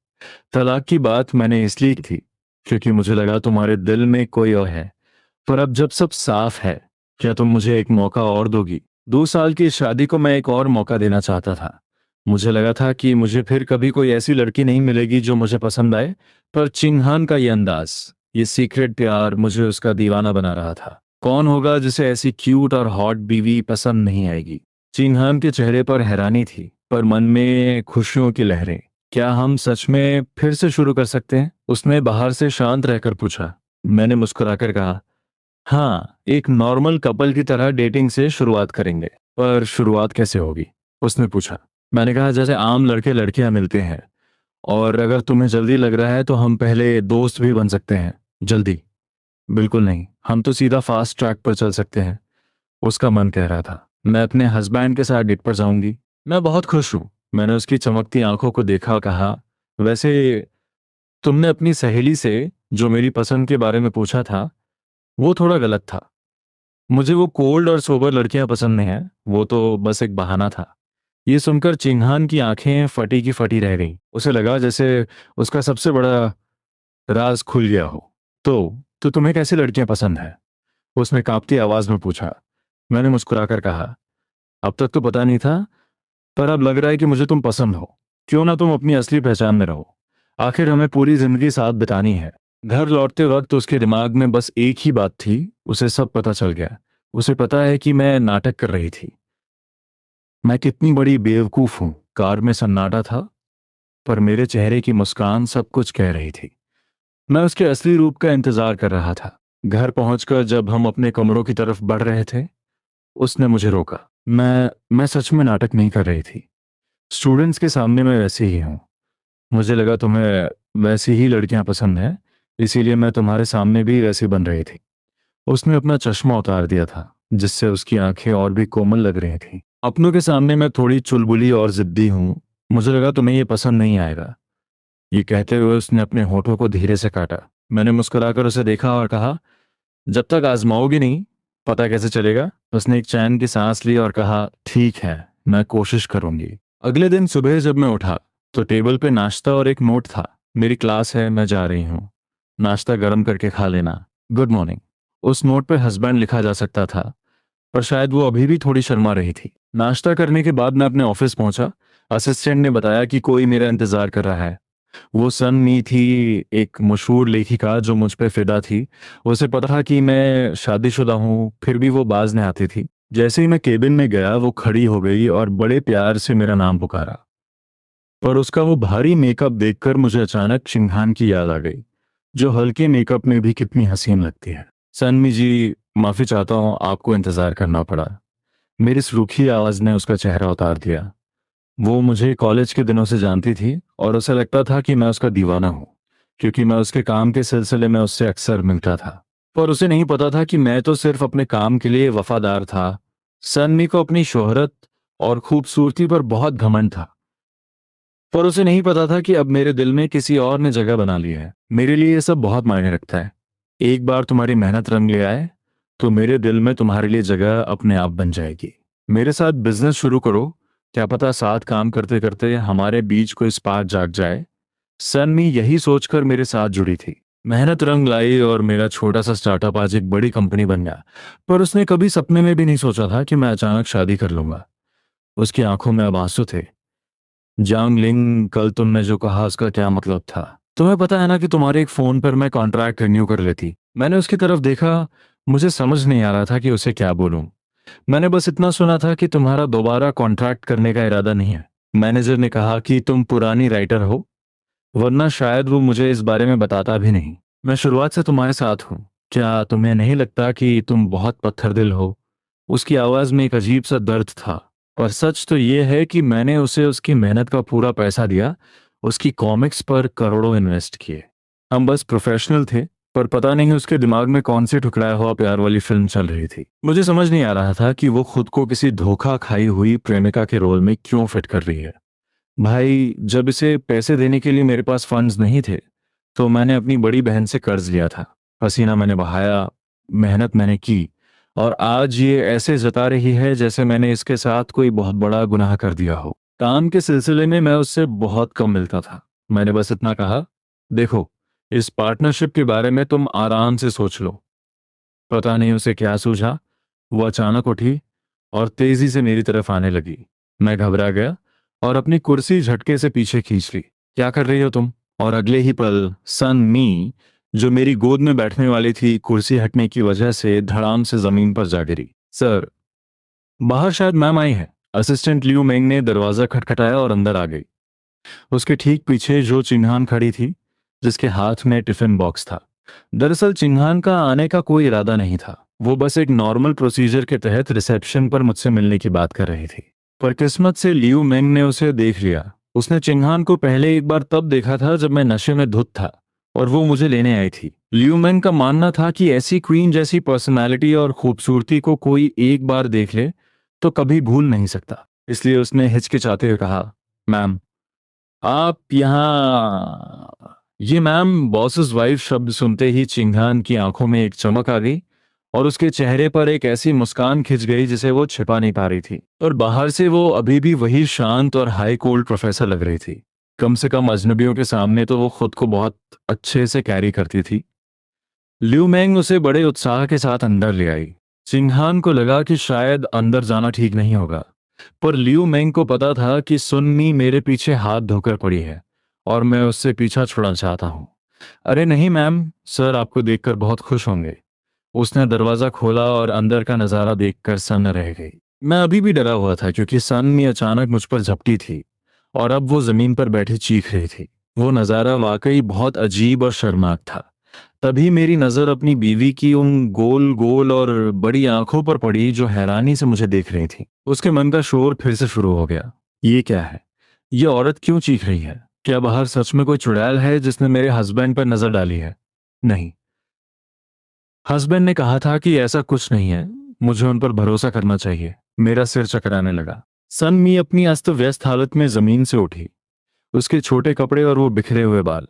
तलाक की बात मैंने इसलिए की थी क्योंकि मुझे लगा तुम्हारे दिल में कोई और है। पर अब जब सब साफ है, क्या तुम मुझे एक मौका और दोगी? 2 साल की इस शादी को मैं एक और मौका देना चाहता था। मुझे लगा था कि मुझे फिर कभी कोई ऐसी लड़की नहीं मिलेगी जो मुझे पसंद आए, पर चिंगहान का ये अंदाज, ये सीक्रेट प्यार मुझे उसका दीवाना बना रहा था। कौन होगा जिसे ऐसी क्यूट और हॉट बीवी पसंद नहीं आएगी? चिंगहान के चेहरे पर हैरानी थी, पर मन में खुशियों की लहरें। क्या हम सच में फिर से शुरू कर सकते हैं? उसने बाहर से शांत रहकर पूछा। मैंने मुस्कुराकर कहा, हाँ, एक नॉर्मल कपल की तरह डेटिंग से शुरुआत करेंगे। पर शुरुआत कैसे होगी? उसने पूछा। मैंने कहा, जैसे आम लड़के लड़कियां मिलते हैं। और अगर तुम्हें जल्दी लग रहा है तो हम पहले दोस्त भी बन सकते हैं। जल्दी? बिल्कुल नहीं, हम तो सीधा फास्ट ट्रैक पर चल सकते हैं। उसका मन कह रहा था, मैं अपने हस्बैंड के साथ डेट पर जाऊंगी। मैं बहुत खुश हूं। मैंने उसकी चमकती आंखों को देखा और कहा, वैसे तुमने अपनी सहेली से जो मेरी पसंद के बारे में पूछा था, वो थोड़ा गलत था। मुझे वो कोल्ड और सोबर लड़कियां पसंद नहीं है, वो तो बस एक बहाना था। ये सुनकर चिंगहान की आंखें फटी की फटी रह गईं। उसे लगा जैसे उसका सबसे बड़ा राज खुल गया हो। तो तुम्हें कैसी लड़कियां पसंद है? उसने कांपती आवाज में पूछा। मैंने मुस्कुराकर कहा, अब तक तो पता नहीं था, पर अब लग रहा है कि मुझे तुम पसंद हो। क्यों ना तुम अपनी असली पहचान में रहो। आखिर हमें पूरी जिंदगी साथ बितानी है। घर लौटते वक्त उसके दिमाग में बस एक ही बात थी, उसे सब पता चल गया। उसे पता है कि मैं नाटक कर रही थी। मैं कितनी बड़ी बेवकूफ हूं। कार में सन्नाटा था, पर मेरे चेहरे की मुस्कान सब कुछ कह रही थी। मैं उसके असली रूप का इंतजार कर रहा था। घर पहुंचकर जब हम अपने कमरों की तरफ बढ़ रहे थे, उसने मुझे रोका। मैं सच में नाटक नहीं कर रही थी। स्टूडेंट्स के सामने मैं वैसे ही हूँ। मुझे लगा तुम्हें वैसी ही लड़कियां पसंद है, इसीलिए मैं तुम्हारे सामने भी वैसी बन रही थी। उसने अपना चश्मा उतार दिया था, जिससे उसकी आंखें और भी कोमल लग रही थी। अपनों के सामने मैं थोड़ी चुलबुली और जिद्दी हूँ। मुझे लगा तुम्हें ये पसंद नहीं आएगा। ये कहते हुए उसने अपने होठों को धीरे से काटा। मैंने मुस्कुराकर उसे देखा और कहा, जब तक आजमाओगी नहीं, पता कैसे चलेगा? उसने एक चैन की सांस ली और कहा, ठीक है, मैं कोशिश करूंगी। अगले दिन सुबह जब मैं उठा तो टेबल पे नाश्ता और एक नोट था। मेरी क्लास है, मैं जा रही हूँ। नाश्ता गर्म करके खा लेना। Good morning. उस नोट पे हस्बैंड लिखा जा सकता था, पर शायद वो अभी भी थोड़ी शर्मा रही थी। नाश्ता करने के बाद मैं अपने ऑफिस पहुंचा। असिस्टेंट ने बताया कि कोई मेरा इंतजार कर रहा है। वो सन मी थी, एक मशहूर लेखिका जो मुझ पे फिदा थी। उसे पता था कि मैं शादीशुदा हूँ, फिर भी वो बाज नहीं आती थी। जैसे ही मैं केबिन में गया, वो खड़ी हो गई और बड़े प्यार से मेरा नाम पुकारा। पर उसका वो भारी मेकअप देखकर मुझे अचानक चिंघान की याद आ गई, जो हल्के मेकअप में भी कितनी हसीन लगती है। सनमी जी, माफी चाहता हूँ, आपको इंतजार करना पड़ा। मेरी इस रूखी आवाज ने उसका चेहरा उतार दिया। वो मुझे कॉलेज के दिनों से जानती थी और उसे लगता था कि मैं उसका दीवाना हूँ, क्योंकि मैं उसके काम के सिलसिले में उससे अक्सर मिलता था। पर उसे नहीं पता था कि मैं तो सिर्फ अपने काम के लिए वफादार था। सन्मी को अपनी शोहरत और खूबसूरती पर बहुत घमंड था, पर उसे नहीं पता था कि अब मेरे दिल में किसी और ने जगह बना ली है। मेरे लिए ये सब बहुत मायने रखता है। एक बार तुम्हारी मेहनत रंग ले आए तो मेरे दिल में तुम्हारे लिए जगह अपने आप बन जाएगी। मेरे साथ बिजनेस शुरू करो, क्या पता साथ काम करते करते हमारे बीच कोई स्पार्क जाग जाए। सन्मी यही सोचकर मेरे साथ जुड़ी थी। मेहनत रंग लाई और मेरा छोटा सा स्टार्टअप आज एक बड़ी कंपनी बन गया। पर उसने कभी सपने में भी नहीं सोचा था कि मैं अचानक शादी कर लूंगा। उसकी आंखों में अब आंसू थे। जांग लिंग, कल तुमने जो कहा उसका क्या मतलब था? तुम्हें पता है ना कि तुम्हारे एक फ़ोन पर मैं कॉन्ट्रैक्ट रिन्यू कर लेती। मैंने उसकी तरफ देखा। मुझे समझ नहीं आ रहा था कि उसे क्या बोलूं। मैंने बस इतना सुना था कि तुम्हारा दोबारा कॉन्ट्रैक्ट करने का इरादा नहीं है। मैनेजर ने कहा कि तुम पुरानी राइटर हो, वरना शायद वो मुझे इस बारे में बताता भी नहीं। मैं शुरुआत से तुम्हारे साथ हूँ। क्या तुम्हें नहीं लगता कि तुम बहुत पत्थर दिल हो? उसकी आवाज़ में एक अजीब सा दर्द था। और सच तो ये है कि मैंने उसे उसकी मेहनत का पूरा पैसा दिया, उसकी कॉमिक्स पर करोड़ों इन्वेस्ट किए। हम बस प्रोफेशनल थे, पर पता नहीं उसके दिमाग में कौन सी ठुकराया हुआ प्यार वाली फिल्म चल रही थी। मुझे समझ नहीं आ रहा था कि वो खुद को किसी धोखा खाई हुई प्रेमिका के रोल में क्यों फिट कर रही है। भाई, जब इसे पैसे देने के लिए मेरे पास फंड्स नहीं थे, तो मैंने अपनी बड़ी बहन से कर्ज लिया था। पसीना मैंने बहाया, मेहनत मैंने की, और आज ये ऐसे जता रही है जैसे मैंने इसके साथ कोई बहुत बड़ा गुनाह कर दिया हो। काम के सिलसिले में मैं उससे बहुत कम मिलता था। मैंने बस इतना कहा, देखो, इस पार्टनरशिप के बारे में तुम आराम से सोच लो। पता नहीं उसे क्या सूझा, वो अचानक उठी और तेजी से मेरी तरफ आने लगी। मैं घबरा गया और अपनी कुर्सी झटके से पीछे खींच ली। क्या कर रही हो तुम? और अगले ही पल सन मी, जो मेरी गोद में बैठने वाली थी, कुर्सी हटने की वजह से धड़ाम से जमीन पर जा गिरी। सर, बाहर शायद मैम आई है। असिस्टेंट लियू मेंग ने दरवाजा खटखटाया और अंदर आ गई। उसके ठीक पीछे जो चिन्हान खड़ी थी, जिसके हाथ में टिफिन बॉक्स था। दरअसल चिन्हान का आने का कोई इरादा नहीं था। वो बस एक नॉर्मल प्रोसीजर के तहत रिसेप्शन पर मुझसे मिलने की बात कर रही थी। पर किस्मत से लियू मेंग ने उसे देख लिया। उसने चिन्हान को पहले एक बार तब देखा था जब मैं नशे में धुत था, और वो मुझे लेने आई थी। लियू मेंग का मानना था कि ऐसी क्वीन जैसी पर्सनालिटी और खूबसूरती को कोई एक बार देख ले तो कभी भूल नहीं सकता। इसलिए उसने हिचकिचाते हुए कहा, मैम, आप यहाँ। ये मैम बॉस's वाइफ शब्द सुनते ही चिंघान की आंखों में एक चमक आ गई, और उसके चेहरे पर एक ऐसी मुस्कान खिंच गई जिसे वो छिपा नहीं पा रही थी। और बाहर से वो अभी भी वही शांत और हाई कोल्ड प्रोफेसर लग रही थी। कम से कम अजनबियों के सामने तो वो खुद को बहुत अच्छे से कैरी करती थी। लिू मैंग उसे बड़े उत्साह के साथ अंदर ले आई। चिंघान को लगा कि शायद अंदर जाना ठीक नहीं होगा, पर लियू मेंग को पता था कि सुन्नी मेरे पीछे हाथ धोकर पड़ी है और मैं उससे पीछा छुड़ाना चाहता हूँ। अरे नहीं मैम, सर आपको देखकर बहुत खुश होंगे। उसने दरवाजा खोला और अंदर का नजारा देखकर सन्न रह गई। मैं अभी भी डरा हुआ था क्योंकि सन्नी अचानक मुझ पर झपटी थी, और अब वो जमीन पर बैठी चीख रही थी। वो नजारा वाकई बहुत अजीब और शर्मनाक था। तभी मेरी नजर अपनी बीवी की उन गोल गोल और बड़ी आंखों पर पड़ी जो हैरानी से मुझे देख रही थी। उसके मन का शोर फिर से शुरू हो गया। ये क्या है? ये औरत क्यों चीख रही है? क्या बाहर सच में कोई चुड़ैल है जिसने मेरे हस्बैंड पर नजर डाली है? नहीं, हस्बैंड ने कहा था कि ऐसा कुछ नहीं है। मुझे उन पर भरोसा करना चाहिए। मेरा सिर चकराने लगा। सनमी अपनी अस्त व्यस्त हालत में जमीन से उठी। उसके छोटे कपड़े और वो बिखरे हुए बाल,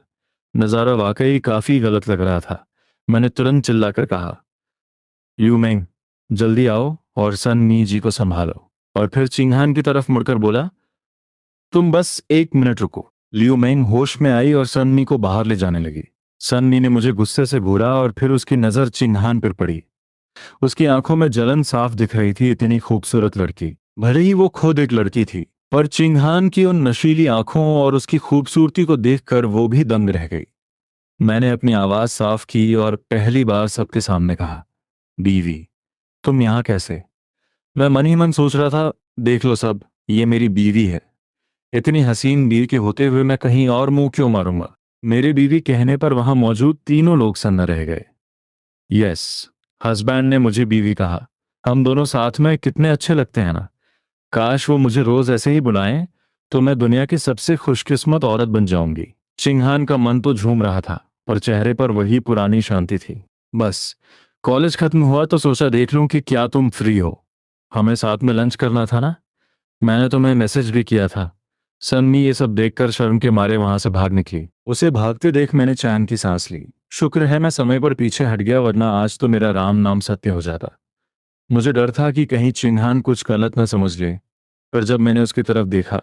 नजारा वाकई काफी गलत लग रहा था। मैंने तुरंत चिल्लाकर कहा, यू मेंग, जल्दी आओ और सन मी जी को संभालो। और फिर चिंगहान की तरफ मुड़कर बोला, तुम बस एक मिनट रुको। लियू मेंग होश में आई और सन्नी को बाहर ले जाने लगी। सन्नी ने मुझे गुस्से से घूरा और फिर उसकी नजर चिंगहान पर पड़ी। उसकी आंखों में जलन साफ दिख रही थी। इतनी खूबसूरत लड़की, भले ही वो खुद एक लड़की थी, पर चिंगहान की उन नशीली आंखों और उसकी खूबसूरती को देखकर वो भी दंग रह गई। मैंने अपनी आवाज साफ की और पहली बार सबके सामने कहा, बीवी, तुम यहाँ कैसे? मैं मन ही मन सोच रहा था, देख लो सब, ये मेरी बीवी है। इतनी हसीन बीवी के होते हुए मैं कहीं और मुंह क्यों मारूंगा? मेरे बीवी कहने पर वहां मौजूद तीनों लोग सन्न रह गए। यस, हस्बैंड ने मुझे बीवी कहा। हम दोनों साथ में कितने अच्छे लगते हैं ना। काश वो मुझे रोज ऐसे ही बुलाएं, तो मैं दुनिया की सबसे खुशकिस्मत औरत बन जाऊंगी। चिंगहान का मन तो झूम रहा था, पर चेहरे पर वही पुरानी शांति थी। बस कॉलेज खत्म हुआ तो सोचा देख लूं कि क्या तुम फ्री हो। हमें साथ में लंच करना था ना। मैंने तुम्हें मैसेज भी किया था। सन्नी ये सब देखकर शर्म के मारे वहां से भाग निकली। उसे भागते देख मैंने चैन की सांस ली। शुक्र है मैं समय पर पीछे हट गया, वरना आज तो मेरा राम नाम सत्य हो जाता। मुझे डर था कि कहीं चिन्हान कुछ गलत न समझ ले, पर जब मैंने उसकी तरफ देखा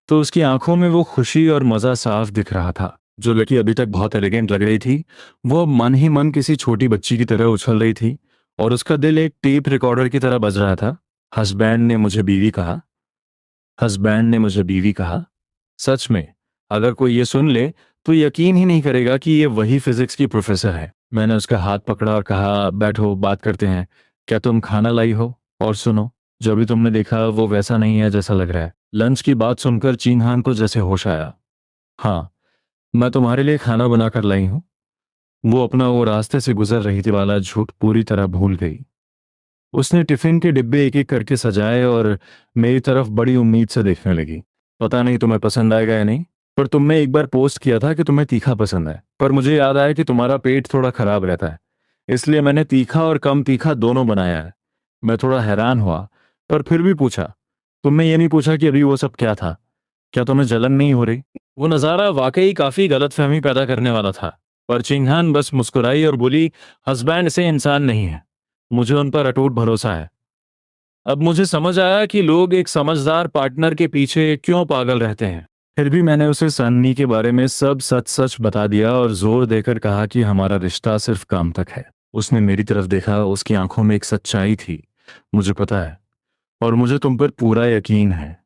तो उसकी आंखों में वो खुशी और मजा साफ दिख रहा था। जो लड़की अभी तक बहुत एलिगेंट लग रही थी, वो अब मन ही मन किसी छोटी बच्ची की तरह उछल रही थी, और उसका दिल एक टेप रिकॉर्डर की तरह बज रहा था। हस्बैंड ने मुझे बीवी कहा। हस्बैंड ने मुझे बीवी कहा। सच में, अगर कोई ये सुन ले तो यकीन ही नहीं करेगा कि ये वही फिजिक्स की प्रोफेसर है। मैंने उसका हाथ पकड़ा और कहा, बैठो, बात करते हैं। क्या तुम खाना लाई हो? और सुनो, जो भी तुमने देखा वो वैसा नहीं है जैसा लग रहा है। लंच की बात सुनकर चिंगहान को जैसे होश आया। हाँ, मैं तुम्हारे लिए खाना बनाकर लाई हूँ। वो अपना वो रास्ते से गुजर रही थी वाला झूठ पूरी तरह भूल गई। उसने टिफिन के डिब्बे एक एक करके सजाए और मेरी तरफ बड़ी उम्मीद से देखने लगी। पता नहीं तुम्हें पसंद आएगा या नहीं, पर तुमने एक बार पोस्ट किया था कि तुम्हें तीखा पसंद है, पर मुझे याद आया कि तुम्हारा पेट थोड़ा खराब रहता है, इसलिए मैंने तीखा और कम तीखा दोनों बनाया है। मैं थोड़ा हैरान हुआ, पर फिर भी पूछा, तुमने ये नहीं पूछा कि अभी वो सब क्या था? क्या तुम्हें जलन नहीं हो रही? वो नज़ारा वाकई काफी गलतफहमी पैदा करने वाला था, पर चिंगहान बस मुस्कुराई और बोली, हस्बैंड से इंसान नहीं है, मुझे उन पर अटूट भरोसा है। अब मुझे समझ आया कि लोग एक समझदार पार्टनर के पीछे क्यों पागल रहते हैं। फिर भी मैंने उसे सन्नी के बारे में सब सच सच बता दिया और जोर देकर कहा कि हमारा रिश्ता सिर्फ काम तक है। उसने मेरी तरफ देखा, उसकी आंखों में एक सच्चाई थी। मुझे पता है, और मुझे तुम पर पूरा यकीन है।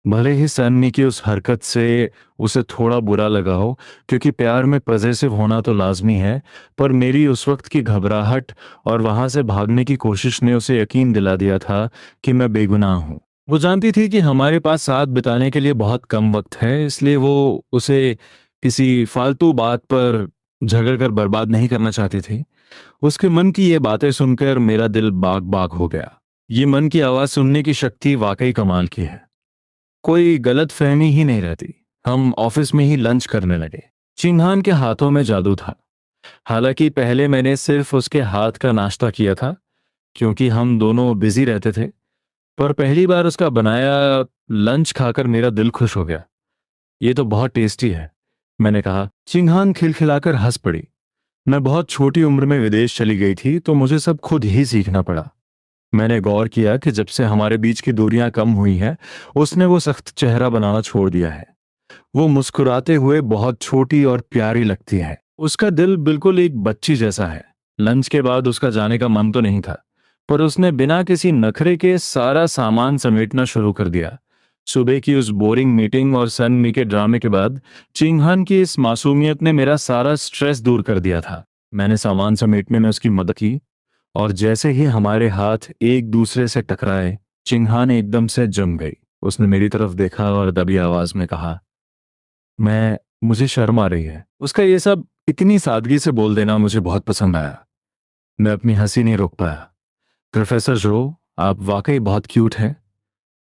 भले ही सन्नी की उस हरकत से उसे थोड़ा बुरा लगा हो, क्योंकि प्यार में पॉजेसिव होना तो लाजमी है, पर मेरी उस वक्त की घबराहट और वहां से भागने की कोशिश ने उसे यकीन दिला दिया था कि मैं बेगुनाह हूं। वो जानती थी कि हमारे पास साथ बिताने के लिए बहुत कम वक्त है, इसलिए वो उसे किसी फालतू बात पर झगड़ कर बर्बाद नहीं करना चाहती थी। उसके मन की ये बातें सुनकर मेरा दिल बाग बाग हो गया। ये मन की आवाज सुनने की शक्ति वाकई कमाल की है। कोई गलत फहमी ही नहीं रहती। हम ऑफिस में ही लंच करने लगे। चिन्हान के हाथों में जादू था। हालांकि पहले मैंने सिर्फ उसके हाथ का नाश्ता किया था, क्योंकि हम दोनों बिजी रहते थे, पर पहली बार उसका बनाया लंच खाकर मेरा दिल खुश हो गया। ये तो बहुत टेस्टी है, मैंने कहा। चिन्हान खिलखिलाकर हंस पड़ी। मैं बहुत छोटी उम्र में विदेश चली गई थी, तो मुझे सब खुद ही सीखना पड़ा। मैंने गौर किया कि जब से हमारे बीच की दूरियां कम हुई हैं, उसने वो सख्त चेहरा बनाना छोड़ दिया है। वो मुस्कुराते हुए बहुत छोटी और प्यारी लगती है। उसका दिल बिल्कुल एक बच्ची जैसा है। लंच के बाद उसका जाने का मन तो नहीं था, पर उसने बिना किसी नखरे के सारा सामान समेटना शुरू कर दिया। सुबह की उस बोरिंग मीटिंग और सन मी के ड्रामे के बाद चिंगहन की इस मासूमियत ने मेरा सारा स्ट्रेस दूर कर दिया था। मैंने सामान समेटने में उसकी मदद की, और जैसे ही हमारे हाथ एक दूसरे से टकराए, चिंगहान एकदम से जम गई। उसने मेरी तरफ देखा और दबी आवाज में कहा, मुझे शर्म आ रही है। उसका ये सब इतनी सादगी से बोल देना मुझे बहुत पसंद आया। मैं अपनी हंसी नहीं रोक पाया। प्रोफेसर जो, आप वाकई बहुत क्यूट हैं।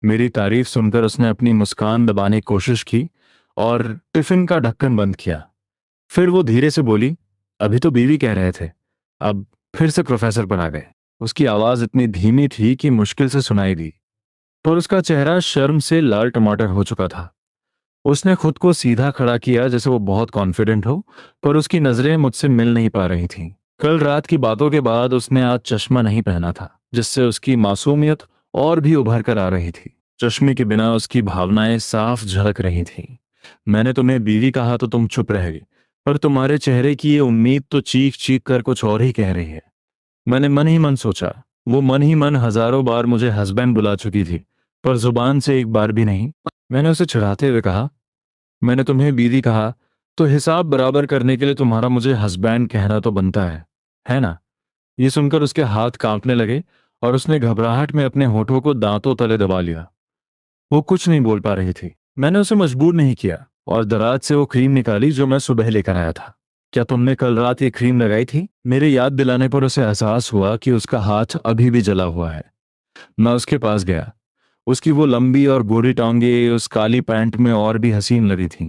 मेरी तारीफ सुनकर उसने अपनी मुस्कान दबाने की कोशिश की और टिफिन का ढक्कन बंद किया। फिर वो धीरे से बोली, अभी तो बीवी कह रहे थे, अब फिर से प्रोफेसर पर आ गए। उसकी आवाज इतनी धीमी थी कि मुश्किल से सुनाई दी, पर उसका चेहरा शर्म से लाल टमाटर हो चुका था। उसने खुद को सीधा खड़ा किया जैसे वो बहुत कॉन्फिडेंट हो, पर उसकी नजरें मुझसे मिल नहीं पा रही थीं। कल रात की बातों के बाद उसने आज चश्मा नहीं पहना था, जिससे उसकी मासूमियत और भी उभर कर आ रही थी। चश्मे के बिना उसकी भावनाएं साफ झलक रही थीं। मैंने तुम्हें बीवी कहा तो तुम चुप रह गई, पर तुम्हारे चेहरे की ये उम्मीद तो चीख चीख कर कुछ और ही कह रही है। मैंने मन ही मन सोचा। वो मन ही मन हजारों बार मुझे हस्बैंड बुला चुकी थी, पर जुबान से एक बार भी नहीं। मैंने उसे चिढ़ाते हुए कहा, मैंने तुम्हें बीवी कहा, तो हिसाब बराबर करने के लिए तुम्हारा मुझे हस्बैंड कहना तो बनता है ना? ये सुनकर उसके हाथ कांपने लगे और उसने घबराहट में अपने होठों को दांतों तले दबा लिया। वो कुछ नहीं बोल पा रही थी। मैंने उसे मजबूर नहीं किया और दराज से वो क्रीम निकाली जो मैं सुबह लेकर आया था। क्या तुमने कल रात ये क्रीम लगाई थी? मेरे याद दिलाने पर उसे एहसास हुआ कि उसका हाथ अभी भी जला हुआ है। मैं उसके पास गया। उसकी वो लंबी और गोरी टांगे उस काली पैंट में और भी हसीन लगी थीं,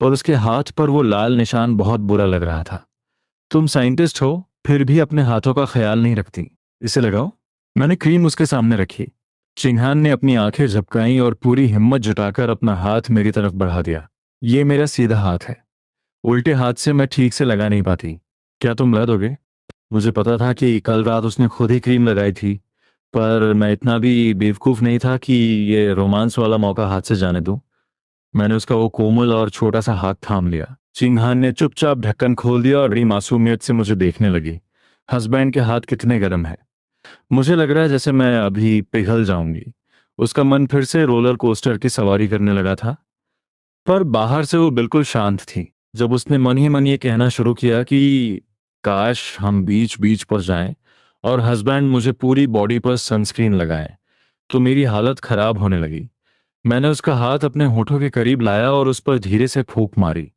पर उसके हाथ पर वो लाल निशान बहुत बुरा लग रहा था। तुम साइंटिस्ट हो, फिर भी अपने हाथों का ख्याल नहीं रखती। इसे लगाओ। मैंने क्रीम उसके सामने रखी। चिंगहान ने अपनी आंखें झपकाईं और पूरी हिम्मत जुटाकर अपना हाथ मेरी तरफ बढ़ा दिया। ये मेरा सीधा हाथ है, उल्टे हाथ से मैं ठीक से लगा नहीं पाती। क्या तुम लगा दोगे? मुझे पता था कि कल रात उसने खुद ही क्रीम लगाई थी, पर मैं इतना भी बेवकूफ नहीं था कि ये रोमांस वाला मौका हाथ से जाने दूं। मैंने उसका वो कोमल और छोटा सा हाथ थाम लिया। चिंगहान ने चुपचाप ढक्कन खोल दिया और बड़ी मासूमियत से मुझे देखने लगी। हस्बैंड के हाथ कितने गर्म है। मुझे लग रहा है जैसे मैं अभी पिघल जाऊंगी। उसका मन फिर से रोलर कोस्टर की सवारी करने लगा था, पर बाहर से वो बिल्कुल शांत थी, जब उसने मन ही मन ये कहना शुरू किया कि काश हम बीच बीच पर जाएं और हस्बैंड मुझे पूरी बॉडी पर सनस्क्रीन लगाएं, तो मेरी हालत खराब होने लगी। मैंने उसका हाथ अपने होठों के करीब लाया और उस पर धीरे से फूंक मारी।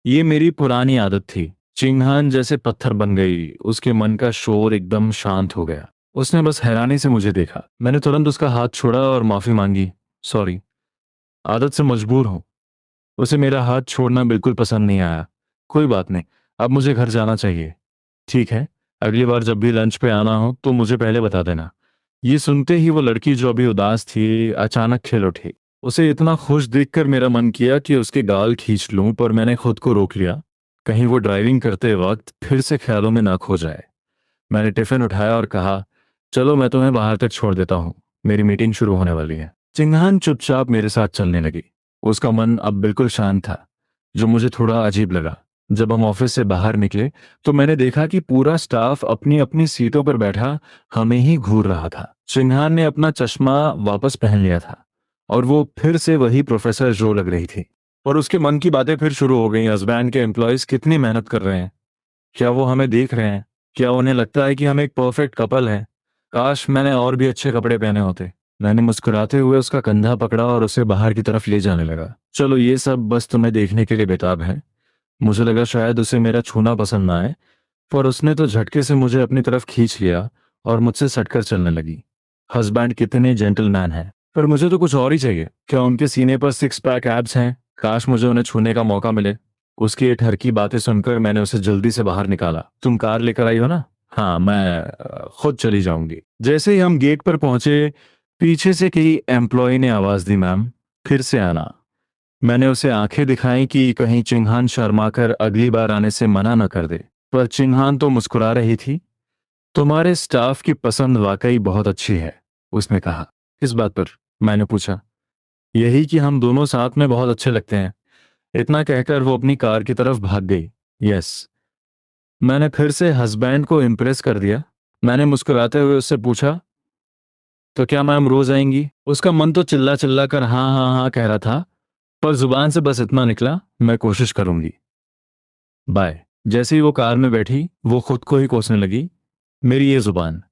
ये मेरी पुरानी आदत थी। चिंगहान जैसे पत्थर बन गई, उसके मन का शोर एकदम शांत हो गया। उसने बस हैरानी से मुझे देखा। मैंने तुरंत उसका हाथ छोड़ा और माफी मांगी। सॉरी, आदत से मजबूर हूं। उसे मेरा हाथ छोड़ना बिल्कुल पसंद नहीं आया। कोई बात नहीं, अब मुझे घर जाना चाहिए। ठीक है, अगली बार जब भी लंच पे आना हो तो मुझे पहले बता देना। ये सुनते ही वो लड़की जो अभी उदास थी अचानक खिल उठी। उसे इतना खुश देखकर मेरा मन किया कि उसके गाल खींच लूं, पर मैंने खुद को रोक लिया, कहीं वो ड्राइविंग करते वक्त फिर से ख्यालों में ना खो जाए। मैंने टिफिन उठाया और कहा, चलो मैं तुम्हें बाहर तक छोड़ देता हूँ, मेरी मीटिंग शुरू होने वाली है। चिंगहान चुपचाप मेरे साथ चलने लगी। उसका मन अब बिल्कुल शांत था, जो मुझे थोड़ा अजीब लगा। जब हम ऑफिस से बाहर निकले तो मैंने देखा कि पूरा स्टाफ अपनी अपनी सीटों पर बैठा हमें ही घूर रहा था। चिंगहान ने अपना चश्मा वापस पहन लिया था और वो फिर से वही प्रोफेसर जो लग रही थी। और उसके मन की बातें फिर शुरू हो गई। हस्बैंड के एम्प्लॉयज कितनी मेहनत कर रहे हैं, क्या वो हमें देख रहे हैं, क्या उन्हें लगता है कि हम एक परफेक्ट कपल हैं। काश मैंने और भी अच्छे कपड़े पहने होते। मैंने मुस्कुराते हुए उसका कंधा पकड़ा और उसे बाहर की तरफ ले जाने लगा। चलो, ये सब बस तुम्हें देखने के लिए बेताब है। मुझे लगा शायद उसे मेरा छूना पसंद ना आए, पर उसने तो झटके से मुझे अपनी तरफ खींच लिया और मुझसे सटकर चलने लगी। हस्बैंड कितने जेंटलमैन हैं, पर मुझे तो कुछ और ही चाहिए। क्या उनके सीने पर सिक्स पैक एब्स हैं? काश मुझे उन्हें छूने का मौका मिले। उसकी ये ठरकी बातें सुनकर मैंने उसे जल्दी से बाहर निकाला। तुम कार लेकर आई हो ना? हाँ, मैं खुद चली जाऊंगी। जैसे ही हम गेट पर पहुंचे, पीछे से कई एम्प्लॉय ने आवाज दी, मैम फिर से आना। मैंने उसे आंखें दिखाई कि कहीं चिंगहान शर्माकर अगली बार आने से मना न कर दे, पर चिंगहान तो मुस्कुरा रही थी। तुम्हारे स्टाफ की पसंद वाकई बहुत अच्छी है, उसने कहा। किस बात पर? मैंने पूछा। यही कि हम दोनों साथ में बहुत अच्छे लगते हैं। इतना कहकर वो अपनी कार की तरफ भाग गई। यस, मैंने फिर से हस्बैंड को इम्प्रेस कर दिया। मैंने मुस्कुराते हुए उससे पूछा, तो क्या मैम रोज आएंगी? उसका मन तो चिल्ला चिल्ला कर हाँ हाँ हाँ कह रहा था, पर जुबान से बस इतना निकला, मैं कोशिश करूंगी। बाय। जैसे ही वो कार में बैठी वो खुद को ही कोसने लगी, मेरी ये जुबान।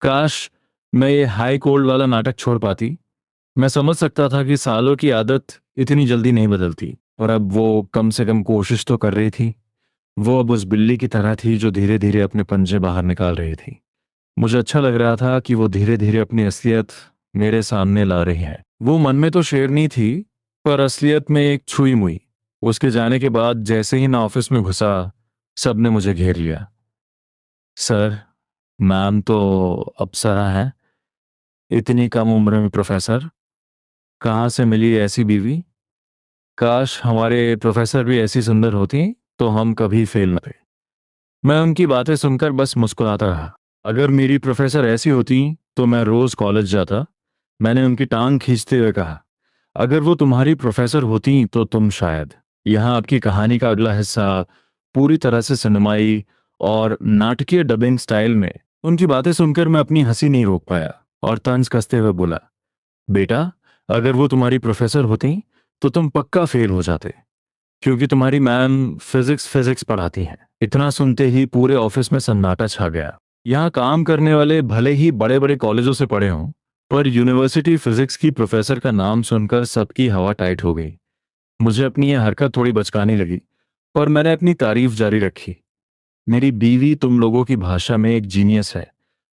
काश मैं ये हाई कोल्ड वाला नाटक छोड़ पाती। मैं समझ सकता था कि सालों की आदत इतनी जल्दी नहीं बदलती, और अब वो कम से कम कोशिश तो कर रही थी। वो अब उस बिल्ली की तरह थी जो धीरे धीरे अपने पंजे बाहर निकाल रही थी। मुझे अच्छा लग रहा था कि वो धीरे धीरे अपनी असलियत मेरे सामने ला रही है। वो मन में तो शेरनी थी, पर असलियत में एक छुई मुई। उसके जाने के बाद जैसे ही मैं ऑफिस में घुसा, सबने मुझे घेर लिया। सर, मैम तो अप्सरा है, इतनी कम उम्र में प्रोफेसर, कहाँ से मिली ऐसी बीवी? काश हमारे प्रोफेसर भी ऐसी सुंदर होती तो हम कभी फेल न थे। मैं उनकी बातें सुनकर बस मुस्कुराता रहा। अगर मेरी प्रोफेसर ऐसी होती तो मैं रोज कॉलेज जाता। मैंने उनकी टांग खींचते हुए कहा, अगर वो तुम्हारी प्रोफेसर होती तो तुम शायद। यहाँ आपकी कहानी का अगला हिस्सा पूरी तरह से सिनेमाई और नाटकीय डबिंग स्टाइल में। उनकी बातें सुनकर मैं अपनी हंसी नहीं रोक पाया और तंज कसते हुए बोला, बेटा, अगर वो तुम्हारी प्रोफेसर होती तो तुम पक्का फेल हो जाते, क्योंकि तुम्हारी मैम फिजिक्स फिजिक्स पढ़ाती हैं। इतना सुनते ही पूरे ऑफिस में सन्नाटा छा गया। यहाँ काम करने वाले भले ही बड़े बड़े कॉलेजों से पढ़े हों, पर यूनिवर्सिटी फिजिक्स की प्रोफेसर का नाम सुनकर सबकी हवा टाइट हो गई। मुझे अपनी यह हरकत थोड़ी बचकानी लगी, पर मैंने अपनी तारीफ जारी रखी। मेरी बीवी तुम लोगों की भाषा में एक जीनियस है।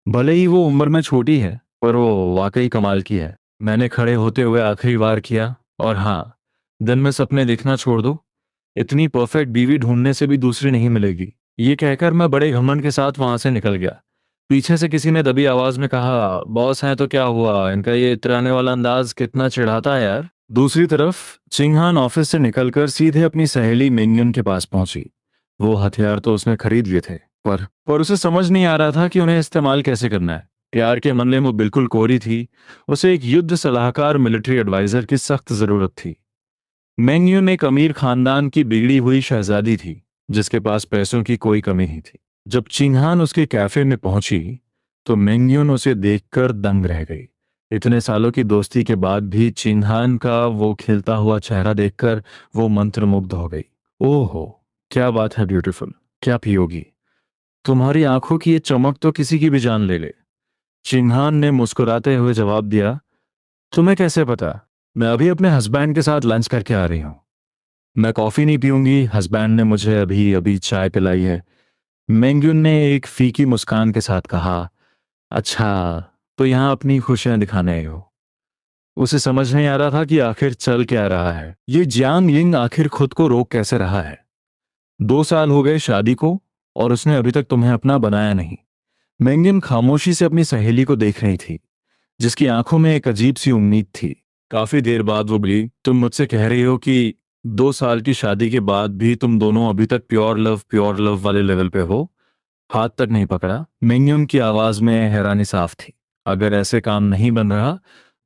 भले ही वो उम्र में छोटी है, पर वो वाकई कमाल की है। मैंने खड़े होते हुए आखिरी बार किया, और हाँ, दिन में सपने देखना छोड़ दो। इतनी परफेक्ट बीवी ढूंढने से भी दूसरी नहीं मिलेगी। ये कहकर मैं बड़े घमंड के साथ वहां से निकल गया। पीछे से किसी ने दबी आवाज में कहा, बॉस हैं तो क्या हुआ, इनका ये इतराने वाला अंदाज कितना चिढ़ाता है यार। दूसरी तरफ चिंगहान ऑफिस से निकलकर सीधे अपनी सहेली मिंगन के पास पहुंची। वो हथियार तो उसने खरीद लिए थे, पर उसे समझ नहीं आ रहा था कि उन्हें इस्तेमाल कैसे करना है। प्यार के मामले में वो बिल्कुल कोरी थी। उसे एक युद्ध सलाहकार, मिलिट्री एडवाइजर की सख्त जरूरत थी। मेंगयून एक अमीर खानदान की बिगड़ी हुई शहजादी थी, जिसके पास पैसों की कोई कमी नहीं थी। जब चिंगहान उसके कैफे में पहुंची तो मेंगयून उसे देखकर दंग रह गई। इतने सालों की दोस्ती के बाद भी चिंगहान का वो खिलता हुआ चेहरा देखकर वो मंत्रमुग्ध हो गई। ओहो, क्या बात है ब्यूटीफुल। क्या पियोगी? तुम्हारी आंखों की ये चमक तो किसी की भी जान ले ले। चिन्हान ने मुस्कुराते हुए जवाब दिया, तुम्हें कैसे पता? मैं अभी अपने हस्बैंड के साथ लंच करके आ रही हूँ। मैं कॉफी नहीं पीऊंगी, हस्बैंड ने मुझे अभी अभी चाय पिलाई है। मेंगुन ने एक फीकी मुस्कान के साथ कहा, अच्छा, तो यहाँ अपनी खुशियां दिखाने आए हो? उसे समझ नहीं आ रहा था कि आखिर चल क्या रहा है। ये जियांग यिंग आखिर खुद को रोक कैसे रहा है। 2 साल हो गए शादी को और उसने अभी तक तुम्हें अपना बनाया नहीं। मेंगन खामोशी से अपनी सहेली को देख रही थी, जिसकी आंखों में एक अजीब सी उम्मीद थी। काफी देर बाद वो बोली, तुम मुझसे कह रही हो कि 2 साल की शादी के बाद भी तुम दोनों अभी तक प्योर लव वाले लेवल पे हो? हाथ तक नहीं पकड़ा? मेंगन की आवाज में हैरानी साफ थी। अगर ऐसे काम नहीं बन रहा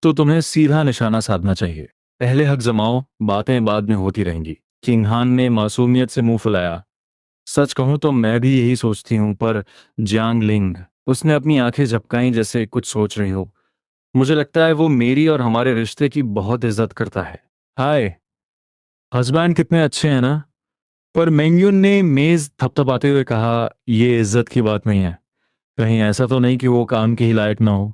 तो तुम्हें सीधा निशाना साधना चाहिए। पहले हक जमाओ, बातें बाद में होती रहेंगी। किंगहान ने मासूमियत से मुंह फुलाया, सच कहूं तो मैं भी यही सोचती हूं, पर जियांग लिंग। उसने अपनी आंखें झपकाई जैसे कुछ सोच रही हो। मुझे लगता है वो मेरी और हमारे रिश्ते की बहुत इज्जत करता है। हाय, हस्बैंड कितने अच्छे हैं ना? पर मेंग्यून ने मेज थपथपाते हुए कहा, ये इज्जत की बात नहीं है। कहीं ऐसा तो नहीं कि वो काम के ही लायक ना हो?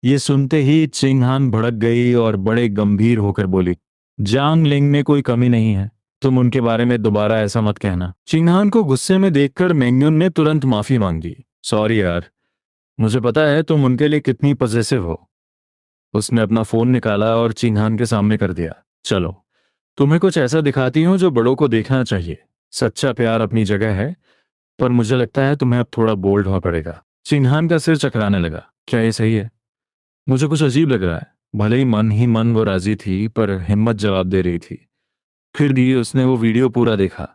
ये सुनते ही चिंगहान भड़क गई और बड़े गंभीर होकर बोली, जांग लिंग में कोई कमी नहीं है। तुम उनके बारे में दोबारा ऐसा मत कहना। चिंगहान को गुस्से में देखकर मेंग्यून ने तुरंत माफी मांगी। सॉरी यार, मुझे पता है तुम उनके लिए कितनी पजेसिव हो। उसने अपना फोन निकाला और चिंगहान के सामने कर दिया। चलो, तुम्हें कुछ ऐसा दिखाती हूँ जो बड़ों को देखना चाहिए। सच्चा प्यार अपनी जगह है, पर मुझे लगता है तुम्हें अब थोड़ा बोल्ड होना पड़ेगा। चिन्हान का सिर चकराने लगा। क्या ये सही है? मुझे कुछ अजीब लग रहा है। भले ही मन वो राजी थी, पर हिम्मत जवाब दे रही थी। फिर भी उसने वो वीडियो पूरा देखा।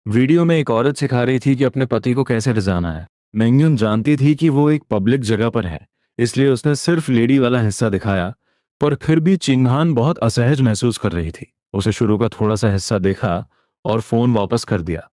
वीडियो में एक औरत सिखा रही थी कि अपने पति को कैसे रिझाना है। मेंगुन जानती थी कि वो एक पब्लिक जगह पर है, इसलिए उसने सिर्फ लेडी वाला हिस्सा दिखाया। पर फिर भी चिंगहान बहुत असहज महसूस कर रही थी। उसे शुरू का थोड़ा सा हिस्सा देखा और फोन वापस कर दिया।